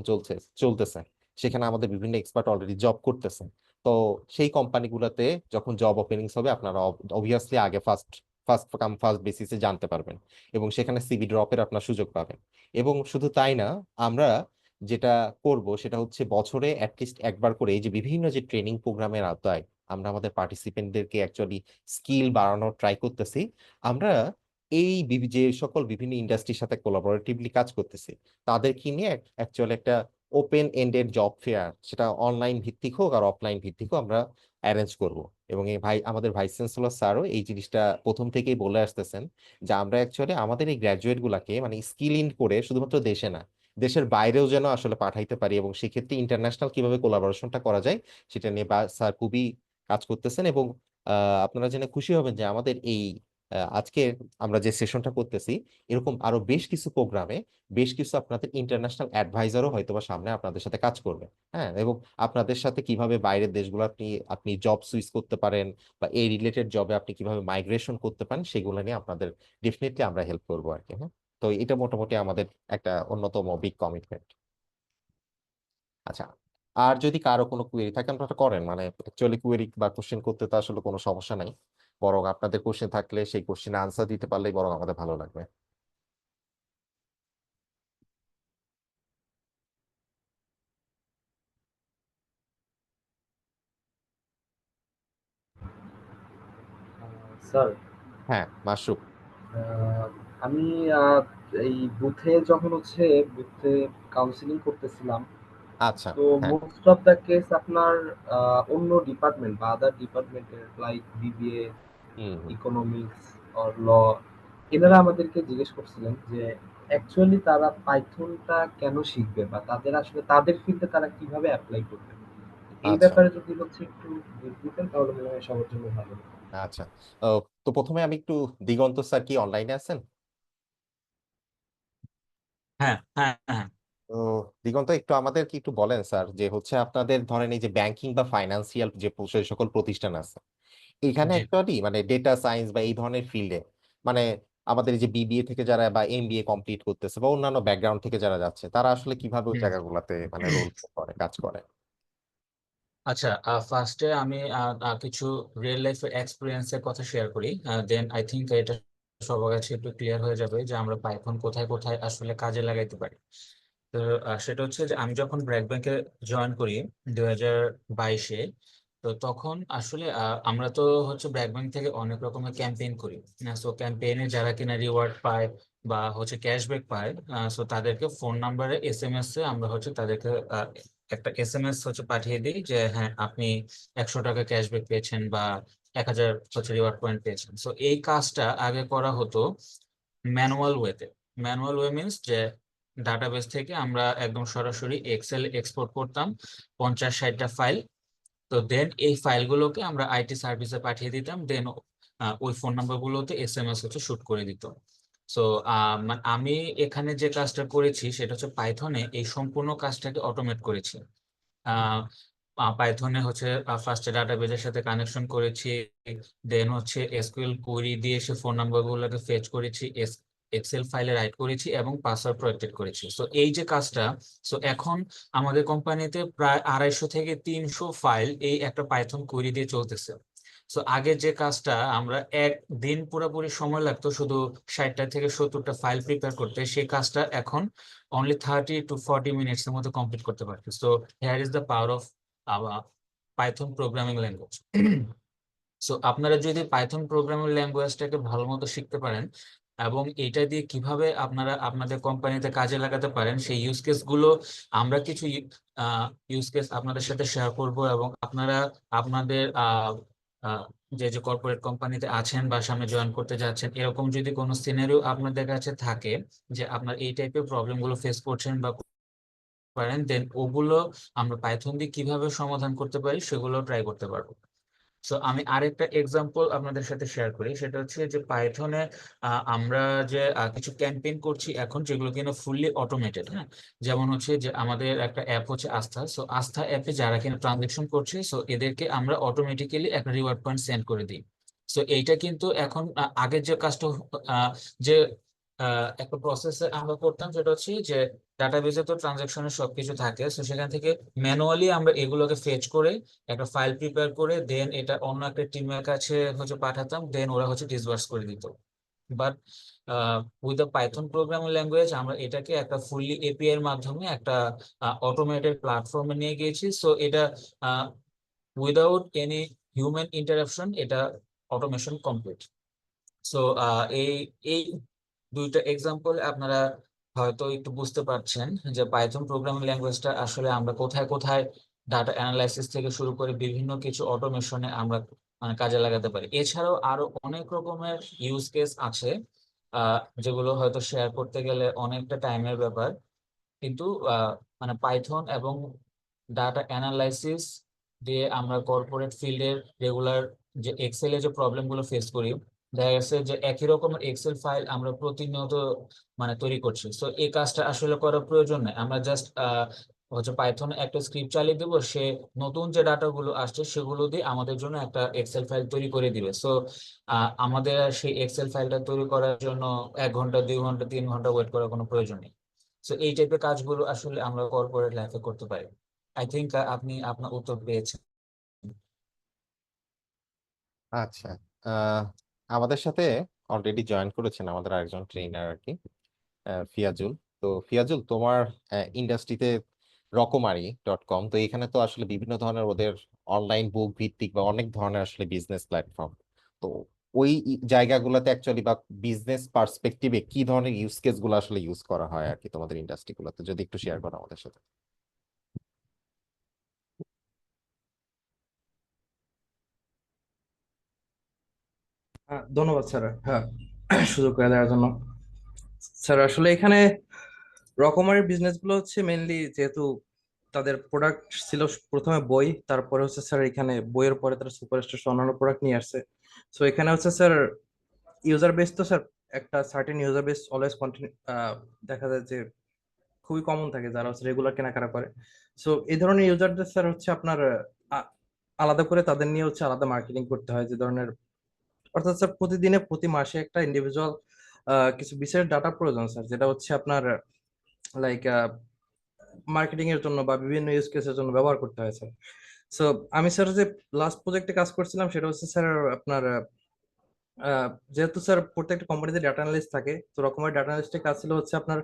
চলতেছে, সেখানে আমাদের বিভিন্ন এক্সপার্ট অলরেডি জব করতেছে। তো সেই কোম্পানিগুলোতে যখন জব ওপেনিংস হবে, আপনারা অবভিয়াসলি আগে ফার্স্ট ফার্স্ট কাম ফার্স্ট বেসিসে জানতে পারবেন, এবং সেখানে সিভি ড্রপের আপনার সুযোগ পাবেন। এবং শুধু তাই না, আমরা যেটা করব সেটা হচ্ছে বছরে অ্যাটলিস্ট একবার করে এই যে বিভিন্ন যে ট্রেনিং প্রোগ্রামের আওতায় আমরা আমাদের পার্টিসিপেন্টদেরকে অ্যাকচুয়ালি স্কিল বাড়ানোর ট্রাই করতেছি। আমরা এই যে সকল বিভিন্ন ইন্ডাস্ট্রির সাথে কোলাবোরেটিভলি কাজ করতেছি, তাদেরকে নিয়ে অ্যাকচুয়ালি একটা ওপেন এন্ডেড জব ফেয়ার, সেটা অনলাইন ভিত্তিক হোক আর অফলাইন ভিত্তিক হোক, আমরা অ্যারেঞ্জ করব। এবং এই আমাদের ভাইস চ্যান্সেলর স্যারও এই জিনিসটা প্রথম থেকেই বলে আসতেছেন, যে আমরা অ্যাকচুয়ালি আমাদের এই গ্র্যাজুয়েট গুলাকে মানে স্কিল ইন করে শুধুমাত্র দেশে না, দেশের বাইরেও যেন আসলে পাঠাইতে পারি, এবং সেক্ষেত্রে ইন্টারন্যাশনাল কিভাবে কোলাবোরেশনটা করা যায় সেটা নিয়ে স্যার খুবই কাজ করতেছেন। এবং আপনারা জেনে খুশি হবেন যে আমাদের এই আজকে আমরা যে সেশনটা করতেছি, এরকম আরো বেশ কিছু প্রোগ্রামে বেশ কিছু আপনাদের ইন্টারন্যাশনাল অ্যাডভাইজারও হয়তোবা সামনে আপনাদের সাথে কাজ করবে। হ্যাঁ, এবং আপনাদের সাথে কিভাবে বাইরের দেশগুলো আপনি আপনি জব সুইচ করতে পারেন, বা এই রিলেটেড জবে আপনি কিভাবে মাইগ্রেশন করতে পারেন, সেগুলো নিয়ে আপনাদের ডেফিনেটলি আমরা হেল্প করবো আর কি। হ্যাঁ, তো এটা মোটামুটি আমাদের একটা অন্যতম বিগ কমিটমেন্ট। আচ্ছা, আর যদি কারো কোনো কোয়েরি থাকে আপনারা করেন, মানে অ্যাকচুয়ালি কোয়েরি বা কোশ্চেন করতে তো আসলে কোনো সমস্যা নাই, বরং আপনাদের কোশ্চেন থাকলে সেই কোশ্চেনে আনসার দিতে পারলেই বরং আমাদের ভালো লাগবে। স্যার, হ্যাঁ, মাশরুক। আমি এই বুথে কাউন্সিলিং করতেছিলাম। আচ্ছা, তো হ্যাঁ। মোস্ট অফ দ্য কেস আপনার অন্য ডিপার্টমেন্ট বা আদার ডিপার্টমেন্টের like BBA, hmm hmm economics or law, এনারা আমাদেরকে জিজ্ঞেস করছিলেন যে অ্যাকচুয়ালি তারা পাইথনটা কেন শিখবে বা তাদের আসলে তাদের ফিল্ডে তারা কিভাবে অ্যাপ্লাই করবে, এই আচ্ছা ব্যাপারে যদি হচ্ছে একটু দিতেন তাহলে মনে হয় সবার জন্য ভালো হতো। আচ্ছা তো প্রথমে আমি একটু, দিগন্ত স্যার কি অনলাইনে আছেন? হ্যাঁ, হ্যাঁ, হ্যাঁ। তো দিগন্ত একটু আমাদের কি একটু বলেন স্যার, যে হচ্ছে আপনাদের ধরেন এই যে ব্যাংকিং বা ফাইন্যান্সিয়াল যে সকল প্রতিষ্ঠান আছে, এখানে জি। অ্যাকচুয়ালি মানে ডেটা সায়েন্স বা এই ধরনের ফিল্ডে মানে আমাদের এই যে বিবিএ থেকে যারা বা এমবিএ কমপ্লিট করতেছে বা অন্যান্য ব্যাকগ্রাউন্ড থেকে যারা যাচ্ছে, তারা আসলে কিভাবে ওই হুম। জায়গাগুলোতে মানে রোল করে, কাজ করে? আচ্ছা, ফার্স্টে আমি কিছু রিয়েল লাইফের এক্সপিরিয়েন্সের কথা শেয়ার করি, দেন আই থিঙ্ক এটা সবার কাছে একটু ক্লিয়ার হয়ে যাবে যে আমরা পাইথন কোথায় কোথায় আসলে কাজে লাগাইতে পারি। তো সেটা হচ্ছে যে আমি যখন ব্র্যাক ব্যাংকে জয়েন করি 2022-এ, তো তখন আসলে আমরা তো হচ্ছে ব্র্যাক ব্যাংক থেকে অনেক রকমের ক্যাম্পেইন করি। সো ক্যাম্পেইনে যারা কিনা রিওয়ার্ড পায় বা হচ্ছে ক্যাশব্যাক পায়, সো তাদেরকে ফোন নাম্বারে এসএমএস এ আমরা হচ্ছে তাদেরকে একটা এসএমএস হচ্ছে পাঠিয়ে দিই যে হ্যাঁ আপনি 100 টাকা ক্যাশব্যাক পেয়েছেন বা 1000 হচ্ছে রিওয়ার্ড পয়েন্ট পেয়েছেন। সো এই কাজটা আগে করা হতো ম্যানুয়াল ওয়েতে। ম্যানুয়াল ওয়ে মিনস যে ডাটাবেস থেকে আমরা একদম সরাসরি এক্সেল এক্সপোর্ট করতাম 50-60টা ফাইল। তো দেন এই ফাইলগুলোকে আমরা আইটি সার্ভিসে পাঠিয়ে দিতাম, দেন ওই ফোন নাম্বার গুলোতে এসএমএস হচ্ছে শুট করে দিত। সো আমি এখানে যে কাজটা করেছি সেটা হচ্ছে পাইথনে এই সম্পূর্ণ কাজটাকে অটোমেট করেছি। পাইথনে হচ্ছে ফার্স্টে ডাটাবেজের সাথে কানেকশন করেছি, দেন হচ্ছে এসকিউএল কোয়েরি দিয়ে সে ফোন নাম্বার গুলোকে ফেচ করেছি, এক্সেল ফাইলে রাইট করেছি এবং পাসওয়ার্ড প্রটেক্টেড করেছি। সো এই যে কাজটা, সো এখন আমাদের কোম্পানিতে প্রায় 250 থেকে 300 ফাইল এই একটা পাইথন কোয়েরি দিয়ে চলতেছে। সো আগে যে কাজটা আমরা একদিন পুরোপুরি সময় লাগতো শুধু 60 থেকে 70টা ফাইল প্রিপেয়ার করতে, সেই কাজটা এখন অনলি 30 to 40 মিনিটস এর মধ্যে কমপ্লিট করতে পারছি। So here is the power of Python programming language. So আপনারা যদি পাইথন প্রোগ্রামিং ল্যাঙ্গুয়েজটাকে ভালো মতো শিখতে পারেন এবং এটা দিয়ে কিভাবে আপনারা আপনাদের কোম্পানিতে কাজে লাগাতে পারেন সেই ইউজ কেস গুলো, আমরা কিছু ইউজ কেস আপনাদের সাথে শেয়ার করব, এবং আপনারা আপনাদের আহ, যে যে কর্পোরেট কোম্পানিতে আছেন বা সামনে জয়েন করতে যাচ্ছেন, এরকম যদি কোনো সিনারিও আপনাদের কাছে থাকে যে আপনার এই টাইপের প্রবলেম গুলো ফেস করছেন বা পারেন, দেন ওগুলো আমরা পাইথন দিয়ে কিভাবে সমাধান করতে পারি সেগুলো ট্রাই করতে পারবো। সো আমি আরেকটা এক্সাম্পল আপনাদের সাথে শেয়ার করি, সেটা হচ্ছে যে পাইথনে আমরা যে কিছু ক্যাম্পেইন করছি এখন যেগুলো কিনা ফুললি অটোমেটেড। হ্যাঁ, যেমন হচ্ছে যে আমাদের একটা অ্যাপ হচ্ছে আস্থা। সো আস্থা অ্যাপে যারা কিনা ট্রানজেকশন করছে, সো এদেরকে আমরা অটোমেটিক্যালি একটা রিওয়ার্ড পয়েন্ট সেন্ড করে দিই। সো এইটা কিন্তু এখন আগের যে কাজটা যে একটা প্রসেসে আমরা করতাম সেটা হচ্ছে যে ডাটাবেজে তো ট্রানজাকশনের সবকিছু থাকে, তো সেখান থেকে ম্যানুয়ালি আমরা এগুলোকে ফেচ করে একটা ফাইল প্রিপেয়ার করে দেন এটা অন্য একটা টিমের কাছে হচ্ছে পাঠাতাম, দেন ওরা হচ্ছে ডিসবার্স করে দিত। But with the Python programming language আমরা এটাকে একটা ফুললি এপিআই এর মাধ্যমে একটা অটোমেটেড প্ল্যাটফর্মে নিয়ে গিয়েছি। সো এটা উইদাউট এনি হিউম্যান ইন্টারাপশন এটা অটোমেশন কমপ্লিট। সো এই এই দুইটা এক্সাম্পল আপনারা হয়তো একটু বুঝতে পারছেন যে পাইথন প্রোগ্রামিং ল্যাঙ্গুয়েজটা আসলে আমরা কোথায় কোথায় ডাটা অ্যানালাইসিস থেকে শুরু করে বিভিন্ন কিছু অটোমেশনে আমরা মানে কাজে লাগাতে পারি। এছাড়াও আরো অনেক রকমের ইউজ কেস আছে যেগুলো হয়তো শেয়ার করতে গেলে অনেকটা টাইমের ব্যাপার, কিন্তু আহ, মানে পাইথন এবং ডাটা অ্যানালাইসিস দিয়ে আমরা কর্পোরেট ফিল্ডের রেগুলার যে এক্সেলে যে প্রবলেম গুলো ফেস করি, দেখা গেছে যে একই রকমের এক্সেল ফাইল আমরা প্রতিনিয়ত মানে তৈরি করছি। তো এই কাজটা আসলে করার প্রয়োজন নেই, আমরা জাস্ট হচ্ছে পাইথন একটা স্ক্রিপ্ট চালিয়ে দেবো, সে নতুন যে ডাটা গুলো আসছে সেগুলো দিয়ে আমাদের জন্য একটা এক্সেল ফাইল তৈরি করে দিবে। সো আমাদের আর সেই এক্সেল ফাইলটা তৈরি করার জন্য 1 ঘন্টা 2 ঘন্টা 3 ঘন্টা ওয়েট করার কোনো প্রয়োজন নেই। সো এই টাইপের কাজগুলো আসলে আমরা কর্পোরেট লাইফে করতে পারি। আই থিঙ্ক আপনি আপনার উত্তর পেয়েছেন। আচ্ছা, আহ, আমাদের সাথে অলরেডি জয়েন করেছেন আমাদের আরেকজন ট্রেনার আর কি, ফিয়াজুল। তো ফিয়াজুল, তোমার ইন্ডাস্ট্রিতে রকমারি.কম, তো এখানে তো আসলে বিভিন্ন ধরনের ওদের অনলাইন বুক ভিত্তিক বা অনেক ধরনের আসলে বিজনেস প্ল্যাটফর্ম। তো ওই জায়গাগুলোতে অ্যাকচুয়ালি বা বিজনেস পার্সপেক্টিভে কি ধরনের ইউজ কেস গুলো আসলে ইউজ করা হয় আর কি তোমাদের ইন্ডাস্ট্রি গুলোতে, যদি একটু শেয়ার করো আমাদের সাথে। ধন্যবাদ স্যার, হ্যাঁ, সুযোগ করে দেওয়ার জন্য। স্যার আসলে এখানে রকমারি বিজনেস গুলো হচ্ছে মেইনলি, যেহেতু তাদের প্রোডাক্ট ছিল প্রথমে বই, তারপরে হচ্ছে স্যার এখানে বইয়ের পরে তারা সুপারস্টার অন্যান্য প্রোডাক্ট নিয়ে আসছে। সো এখানে হচ্ছে স্যার ইউজার বেস তো স্যার একটা certain user base always continue দেখা যায় যে খুবই কমন থাকে যারা হচ্ছে রেগুলার কেনাকাটা করে। সো এই ধরনের ইউজারদের স্যার হচ্ছে আপনার আ- আলাদা করে তাদের নিয়ে হচ্ছে আলাদা মার্কেটিং করতে হয়, যে ধরনের অর্থাৎ স্যার প্রতিদিনে প্রতি মাসে একটা ইন্ডিভিজুয়াল কিছু বিশেষ ডাটা প্রয়োজন স্যার, যেটা হচ্ছে আপনার লাইক মার্কেটিং এর জন্য বা বিভিন্ন ইউজ কেসের জন্য ব্যবহার করতে হয় স্যার। সো আমি স্যার যে লাস্ট প্রজেক্টে কাজ করছিলাম সেটা হচ্ছে স্যার আপনার যেহেতু স্যার প্রত্যেকটা কোম্পানিতে ডাটা অ্যানালিস্ট থাকে, তো রকমের ডাটা অ্যানালিস্টের কাজ ছিল হচ্ছে আপনার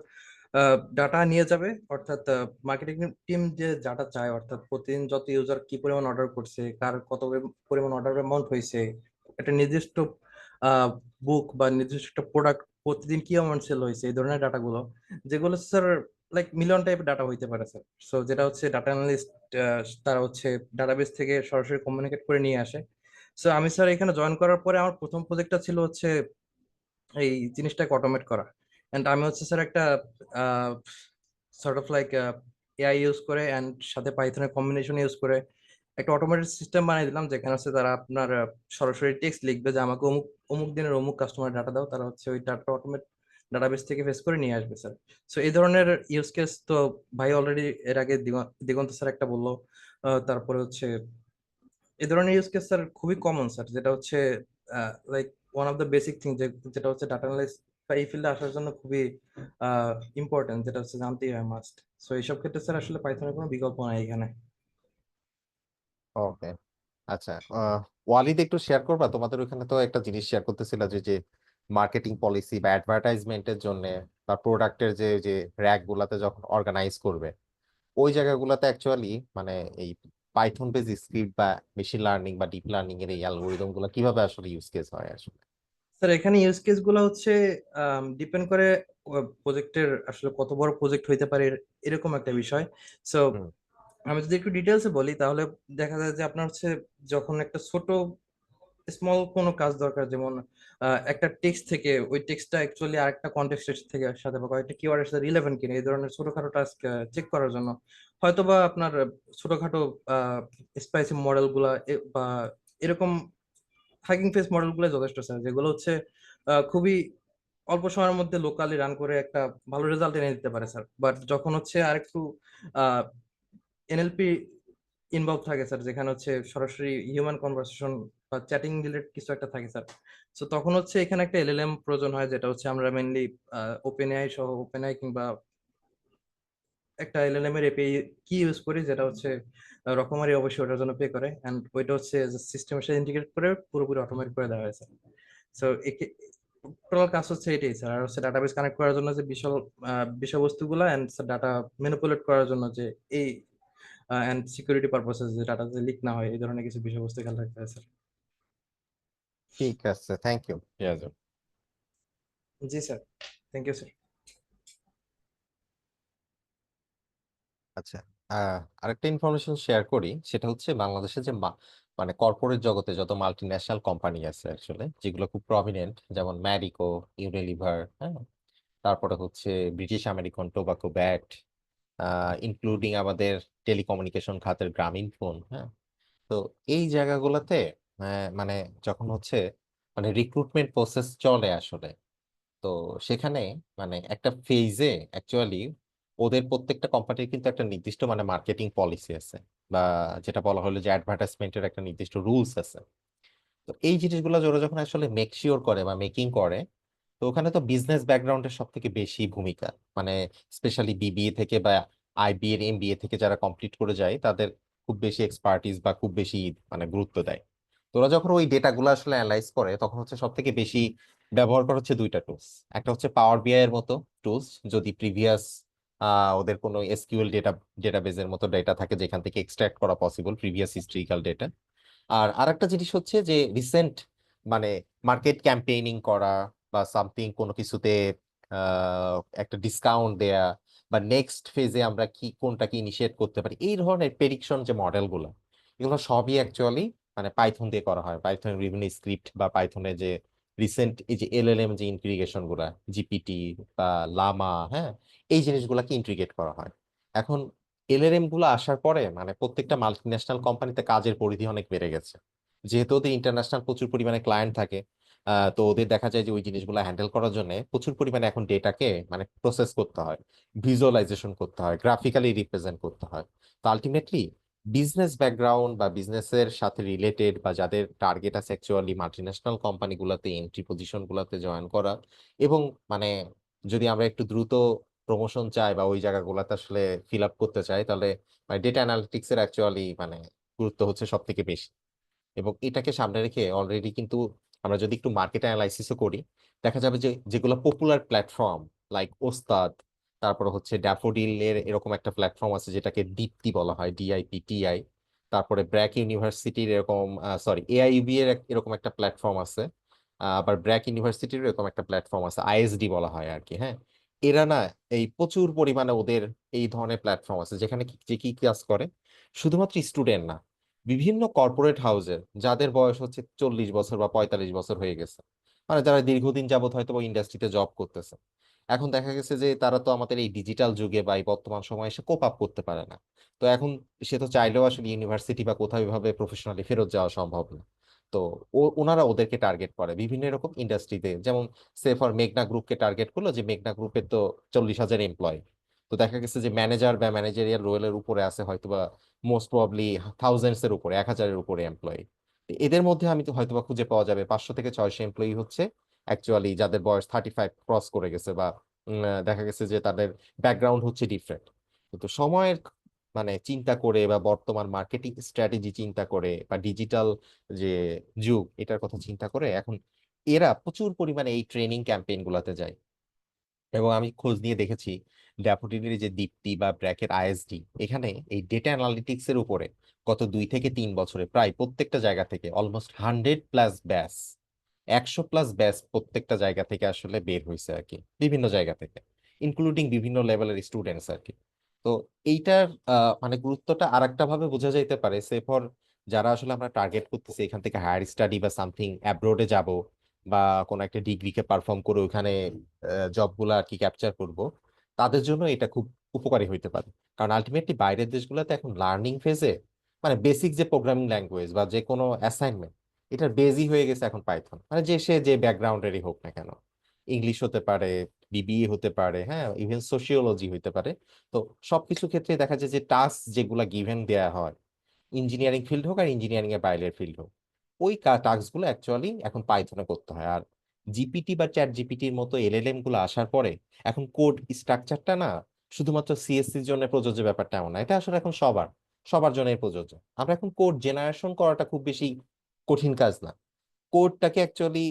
ডাটা নিয়ে যাবে, অর্থাৎ মার্কেটিং টিম যে ডাটা চায়, অর্থাৎ প্রতিদিন যত ইউজার কি পরিমাণ অর্ডার করছে, কার কত পরিমাণ অর্ডার অ্যামাউন্ট হয়েছে, একটা নির্দিষ্ট বুক বা নির্দিষ্ট একটা প্রোডাক্ট প্রতিদিন কি অ্যামাউন্ট সেল হয়েছে, এই ধরনের ডাটাগুলো, যেগুলো স্যার লাইক মিলিয়ন টাইপের ডাটা হইতে পারে স্যার। সো যেটা হচ্ছে ডাটা অ্যানালিস্ট তারা হচ্ছে ডাটাবেস থেকে সরাসরি কমিউনিকেট করে নিয়ে আসে। সো আমি স্যার এখানে জয়েন করার পরে আমার প্রথম প্রজেক্টটা ছিল হচ্ছে এই জিনিসটাকে অটোমেট করা। এন্ড আমি হচ্ছে স্যার একটা sort of like AI use করে এন্ড সাথে পাইথনের কম্বিনেশন ইউজ করে একটা অটোমেটেড সিস্টেম বানিয়ে দিলাম, যেখানে হচ্ছে তারা আপনার সরাসরি টেক্সট লিখবে যে আমাকে অমুক অমুক দিনের অমুক কাস্টমার ডাটা দাও, তারা হচ্ছে ওই ডাটা অটোমেট ডাটাবেস থেকে ফেস করে নিয়ে আসবে স্যার। সো এই ধরনের ইউজ কেস তো ভাই অলরেডি এর আগে দিগন্ত স্যার একটা বললো। তারপরে হচ্ছে এই ধরনের ইউজ কেস স্যার খুবই কমন স্যার, যেটা হচ্ছে like one of the basic thing, যেটা হচ্ছে ডাটা অ্যানালিস্ট বা এই ফিল্ডে আসার জন্য খুবই ইম্পর্টেন্ট, যেটা হচ্ছে জানতেই হয় মাস্ট। সো এইসব ক্ষেত্রে স্যার আসলে পাইথনের কোনো বিকল্প নাই এখানে। ওকে, আচ্ছা। ওয়ালিদ, একটু শেয়ার করবা, তোমাদের ওখানে তো একটা জিনিস শেয়ার করতেছিল যে যে মার্কেটিং পলিসি বা অ্যাডভার্টাইজমেন্টের জন্য বা প্রোডাক্টের যে যে র্যাক গুলাতে যখন অর্গানাইজ করবে, ওই জায়গাগুলোতে অ্যাকচুয়ালি মানে এই পাইথন বেস স্ক্রিপ্ট বা মেশিন লার্নিং বা ডিপ লার্নিং এর এই অ্যালগোরিদম গুলো কিভাবে আসলে ইউজ কেস হয় আসলে? স্যার এখানে ইউজ কেস গুলো হচ্ছে ডিপেন্ড করে প্রজেক্টের আসলে কত বড় প্রজেক্ট হইতে পারে, এরকম একটা বিষয়। সো হুম। আমি যদি একটু ডিটেলসে বলি তাহলে দেখা যায় যে আপনার হচ্ছে যখন একটা ছোট স্মল কোনো কাজ দরকার, যেমন একটা টেক্সট থেকে ওই টেক্সটটা অ্যাকচুয়ালি আরেকটা কনটেক্সটের থেকে সাথে বা কয়েকটা কিওয়ার্ডের সাথে রিলেভেন্ট কিনা, এই ধরনের ছোটখাটো টাস্ক চেক করার জন্য হয়তোবা আপনার ছোটখাটো স্পাইসি মডেল গুলা বা এরকম হাগিং ফেস মডেল গুলো যথেষ্ট স্যার, যেগুলো হচ্ছে খুবই অল্প সময়ের মধ্যে লোকালি রান করে একটা ভালো রেজাল্ট এনে দিতে পারে স্যার। বাট যখন হচ্ছে আরেকটু এনএলপি ইনভলভ থাকে স্যার, যেখানে হচ্ছে সরাসরি হিউম্যান কনভারসেশন বা চ্যাটিং রিলেটেড কিছু একটা থাকে স্যার, তো তখন হচ্ছে এখানে একটা এলএলএম প্রয়োজন হয়, যেটা হচ্ছে আমরা মেনলি ওপেন এআই সহ ওপেন এআই কিংবা একটা এলএলএম এর এপিআই কি ইউজ করি, যেটা হচ্ছে রকমারি অবশ্যই ওটার জন্য পে করে এন্ড ওইটা হচ্ছে সিস্টেমের সাথে ইন্টিগ্রেট করে পুরোপুরি অটোমেট করে দেওয়া হয়েছে। সো টোটাল কাজ হচ্ছে এটাই স্যার। আর হচ্ছে ডাটাবেস কানেক্ট করার জন্য যে বিশাল বিষয়বস্তুগুলো এন্ড ডাটা ম্যানিপুলেট করার জন্য যে এই এন্ড সিকিউরিটি পারপসেস যে ডাটা যে লিক না হয়, এই ধরনের কিছু বিষয়বস্তু খেয়াল রাখতে হয় স্যার। ঠিক আছে, থ্যাংক ইউ। জি স্যার, থ্যাংক ইউ স্যার। আচ্ছা, আরেকটা ইনফরমেশন শেয়ার করি, সেটা হচ্ছে বাংলাদেশে যে মানে কর্পোরেট জগতে যত মাল্টি ন্যাশনাল কোম্পানি আছে আসলে, যেগুলো খুব প্রমিনেন্ট, যেমন ম্যারিকো, ইউনিলিভার, হ্যাঁ, তারপরে হচ্ছে British American tobacco, bat, including আমাদের টেলিকমিউনিকেশন খাতের গ্রামীণ ফোন, হ্যাঁ। তো এই জায়গাগুলোতে মানে যখন হচ্ছে মানে রিক্রুটমেন্ট প্রসেস চলে আসলে, তো সেখানে মানে একটা ফেজে অ্যাকচুয়ালি ওদের প্রত্যেকটা কোম্পানির কিন্তু একটা নির্দিষ্ট মানে মার্কেটিং পলিসি আছে, বা যেটা বলা হলো যে অ্যাডভার্টাইজমেন্টের একটা নির্দিষ্ট রুলস আছে। তো এই জিনিসগুলো ওরা যখন আসলে মেক শিওর করে বা মেকিং করে, তো ওখানে তো বিজনেস ব্যাকগ্রাউন্ডের সব থেকে বেশি ভূমিকা, মানে স্পেশালি বিবিএ থেকে বা আইবি এর এমবিএ থেকে যারা কমপ্লিট করে যায়, তাদের খুব বেশি এক্সপার্টিস বা খুব বেশি মানে গুরুত্ব দেয়। তো ওরা যখন ওই ডেটাগুলো আসলে অ্যানালাইজ করে, তখন হচ্ছে সব থেকে বেশি ব্যবহার করা হচ্ছে দুইটা টুলস। একটা হচ্ছে পাওয়ার বিআই এর মতো টুলস, যদি প্রিভিয়াস ওদের কোনো এসকিউএল ডেটাবেজের মতো ডেটা থাকে যেখান থেকে এক্সট্রাক্ট করা পসিবল প্রিভিয়াস হিস্ট্রিক্যাল ডেটা। আর আরেকটা জিনিস হচ্ছে যে রিসেন্ট মানে মার্কেট ক্যাম্পেইনিং করা বা সামথিং, কোনো কিছুতে একটা ডিসকাউন্ট দেয়া, বা নেক্সট ফেজে আমরা কি কোনটা কি ইনিশিয়েট করতে পারি, এই ধরনের প্রেডিকশন যে মডেলগুলো, এগুলো সবই অ্যাকচুয়ালি মানে পাইথন দিয়ে করা হয়। পাইথনের বিভিন্ন স্ক্রিপ্ট বা পাইথনের যে রিসেন্ট এই যে এলএলএম যে ইন্টিগ্রেশন গুলা, জিপিটি বা লামা, হ্যাঁ, এই জিনিসগুলাকে ইন্টিগ্রেট করা হয়। এখন এলএলএম গুলো আসার পরে মানে প্রত্যেকটা মাল্টিন্যাশনাল কোম্পানিতে কাজের পরিধি অনেক বেড়ে গেছে, যেহেতু ওদের ইন্টারন্যাশনাল প্রচুর পরিমাণে ক্লায়েন্ট থাকে। তো ওদের দেখা যায় যে ওই জিনিসগুলো হ্যান্ডেল করার জন্য প্রচুর পরিমাণে এখন ডেটাকে মানে প্রসেস করতে হয়, ভিজুয়ালাইজেশন করতে হয়, গ্রাফিক্যালি রিপ্রেজেন্ট করতে হয়। তো আলটিমেটলি বিজনেস ব্যাকগ্রাউন্ড বা বিজনেসের সাথে রিলেটেড বা যাদের টার্গেট আছে অ্যাকচুয়ালি মাল্টিন্যাশনাল কোম্পানিগুলোতে এন্ট্রি পজিশন গুলোতে জয়েন করা, এবং মানে যদি আমরা একটু দ্রুত প্রমোশন চাই বা ওই জায়গাগুলোতে আসলে ফিল আপ করতে চাই, তাহলে মানে ডেটা অ্যানালিটিক্স এর অ্যাকচুয়ালি মানে গুরুত্ব হচ্ছে সব থেকে বেশি। এবং এটাকে সামনে রেখে অলরেডি কিন্তু আমরা যদি একটু মার্কেট অ্যানালাইসিসও করি, দেখা যাবে যে যেগুলো পপুলার প্ল্যাটফর্ম লাইক ওস্তাদ, তারপর হচ্ছে ড্যাফোডিল এর এরকম একটা প্ল্যাটফর্ম আছে যেটাকে দীপ্তি বলা হয়, DIPTI। তারপরে ব্র্যাক ইউনিভার্সিটির এরকম সরি AIUB এর এরকম একটা প্ল্যাটফর্ম আছে। আবার ব্র্যাক ইউনিভার্সিটির এরকম একটা প্ল্যাটফর্ম আছে, ISD বলা হয় আর কি, হ্যাঁ। এরা না এই প্রচুর পরিমাণে ওদের এই ধরনের প্ল্যাটফর্ম আছে যেখানে যে কি কাজ করে, শুধুমাত্র স্টুডেন্ট না, বিভিন্ন কর্পোরেট হাউসের যাদের বয়স হচ্ছে 40 বছর বা 45 বছর হয়ে গেছে, মানে যারা দীর্ঘদিন যাবত হয়তো ইন্ডাস্ট্রিতে জব করতেছে, এখন দেখা গেছে যে তারা তো আমাদের এই ডিজিটাল যুগে বা এই বর্তমান সময়ে এসে কোপ আপ করতে পারে না। তো এখন সে তো চাইলেও আসলে ইউনিভার্সিটি বা কোথাও এভাবে প্রফেশনালি ফেরত যাওয়া সম্ভব না। তো ওনারা ওদেরকে টার্গেট করে বিভিন্ন রকম ইন্ডাস্ট্রিতে, যেমন সে ফর মেঘনা গ্রুপকে টার্গেট করলো, যে মেঘনা গ্রুপের তো 40,000 এমপ্লয়। তো দেখা গেছে যে ম্যানেজার বা ম্যানেজারিয়াল রোলের উপরে আছে হয়তো বা মোস্ট প্রবাবলি থাউজেন্ডস এর উপরে, 1,000-এর উপরে এমপ্লয়ি। এদের মধ্যে আমি তো হয়তোবা খুঁজে পাওয়া যাবে 500 থেকে 600 এমপ্লয়ি হচ্ছে অ্যাকচুয়ালি যাদের বয়স 35 ক্রস করে গেছে, বা দেখা গেছে যে তাদের ব্যাকগ্রাউন্ড হচ্ছে ডিফারেন্ট। কিন্তু সময়ের মানে চিন্তা করে বা বর্তমান মার্কেটিং স্ট্র্যাটেজি চিন্তা করে বা ডিজিটাল যে যুগ এটার কথা চিন্তা করে এখন এরা প্রচুর পরিমাণে এই ট্রেনিং ক্যাম্পেইন গুলাতে যায়। এবং আমি খোঁজ নিয়ে দেখেছি ড্যাফোডিলের যে দীপ্তি বা ব্র্যাকের ISD, এখানে এই ডেটা অ্যানালিটিক্স এর উপরে গত 2 থেকে 3 বছরে প্রায় প্রত্যেকটা জায়গা থেকে অলমোস্ট 100+ ব্যাচ, 100+ ব্যাচ প্রত্যেকটা জায়গা থেকে আসলে বের হয়েছে আর কি, বিভিন্ন জায়গা থেকে, ইনক্লুডিং বিভিন্ন লেভেলের স্টুডেন্টস আর কি। তো এইটার মানে গুরুত্বটা আরেকটা ভাবে বোঝা যাইতে পারে, সে ফর যারা আসলে আমরা টার্গেট করতেছি এখান থেকে হায়ার স্টাডি বা সামথিং অ্যাব্রোডে যাব, বা কোনো একটা ডিগ্রিকে পারফর্ম করে ওখানে জবগুলো আর কি ক্যাপচার করব, তাদের জন্য এটা খুব উপকারী হইতে পারে। কারণ আলটিমেটলি বাইরের দেশগুলোতে এখন লার্নিং ফেজে মানে বেসিক যে প্রোগ্রামিং ল্যাঙ্গুয়েজ বা যে কোনো অ্যাসাইনমেন্ট, এটার বেসই হয়ে গেছে এখন পাইথন। মানে যে সে যে ব্যাকগ্রাউন্ডেরই হোক না কেন, ইংলিশ হতে পারে, BBA হতে পারে, হ্যাঁ, ইভেন সোশিওলজি হতে পারে। তো সবকিছু ক্ষেত্রে দেখা যায় যে টাস্ক যেগুলা গিভেন দেয়া হয়, ইঞ্জিনিয়ারিং ফিল্ড হোক আর ইঞ্জিনিয়ারিং এর বাইরের ফিল্ড হোক, ওই টাস্কগুলো অ্যাকচুয়ালি এখন পাইথনে করতে হয়। আর জিপিটি বা ChatGPT-র মতো LLM গুলো আসার পরে এখন কোড স্ট্রাকচারটা না শুধুমাত্র CSC-র জন্য প্রযোজ্য ব্যাপারটা এমন না, এটা আসলে এখন সবার সবার জন্যই প্রযোজ্য। আমরা এখন কোড জেনারেশন করাটা খুব বেশি কঠিন কাজ না, কোডটাকে অ্যাকচুয়ালি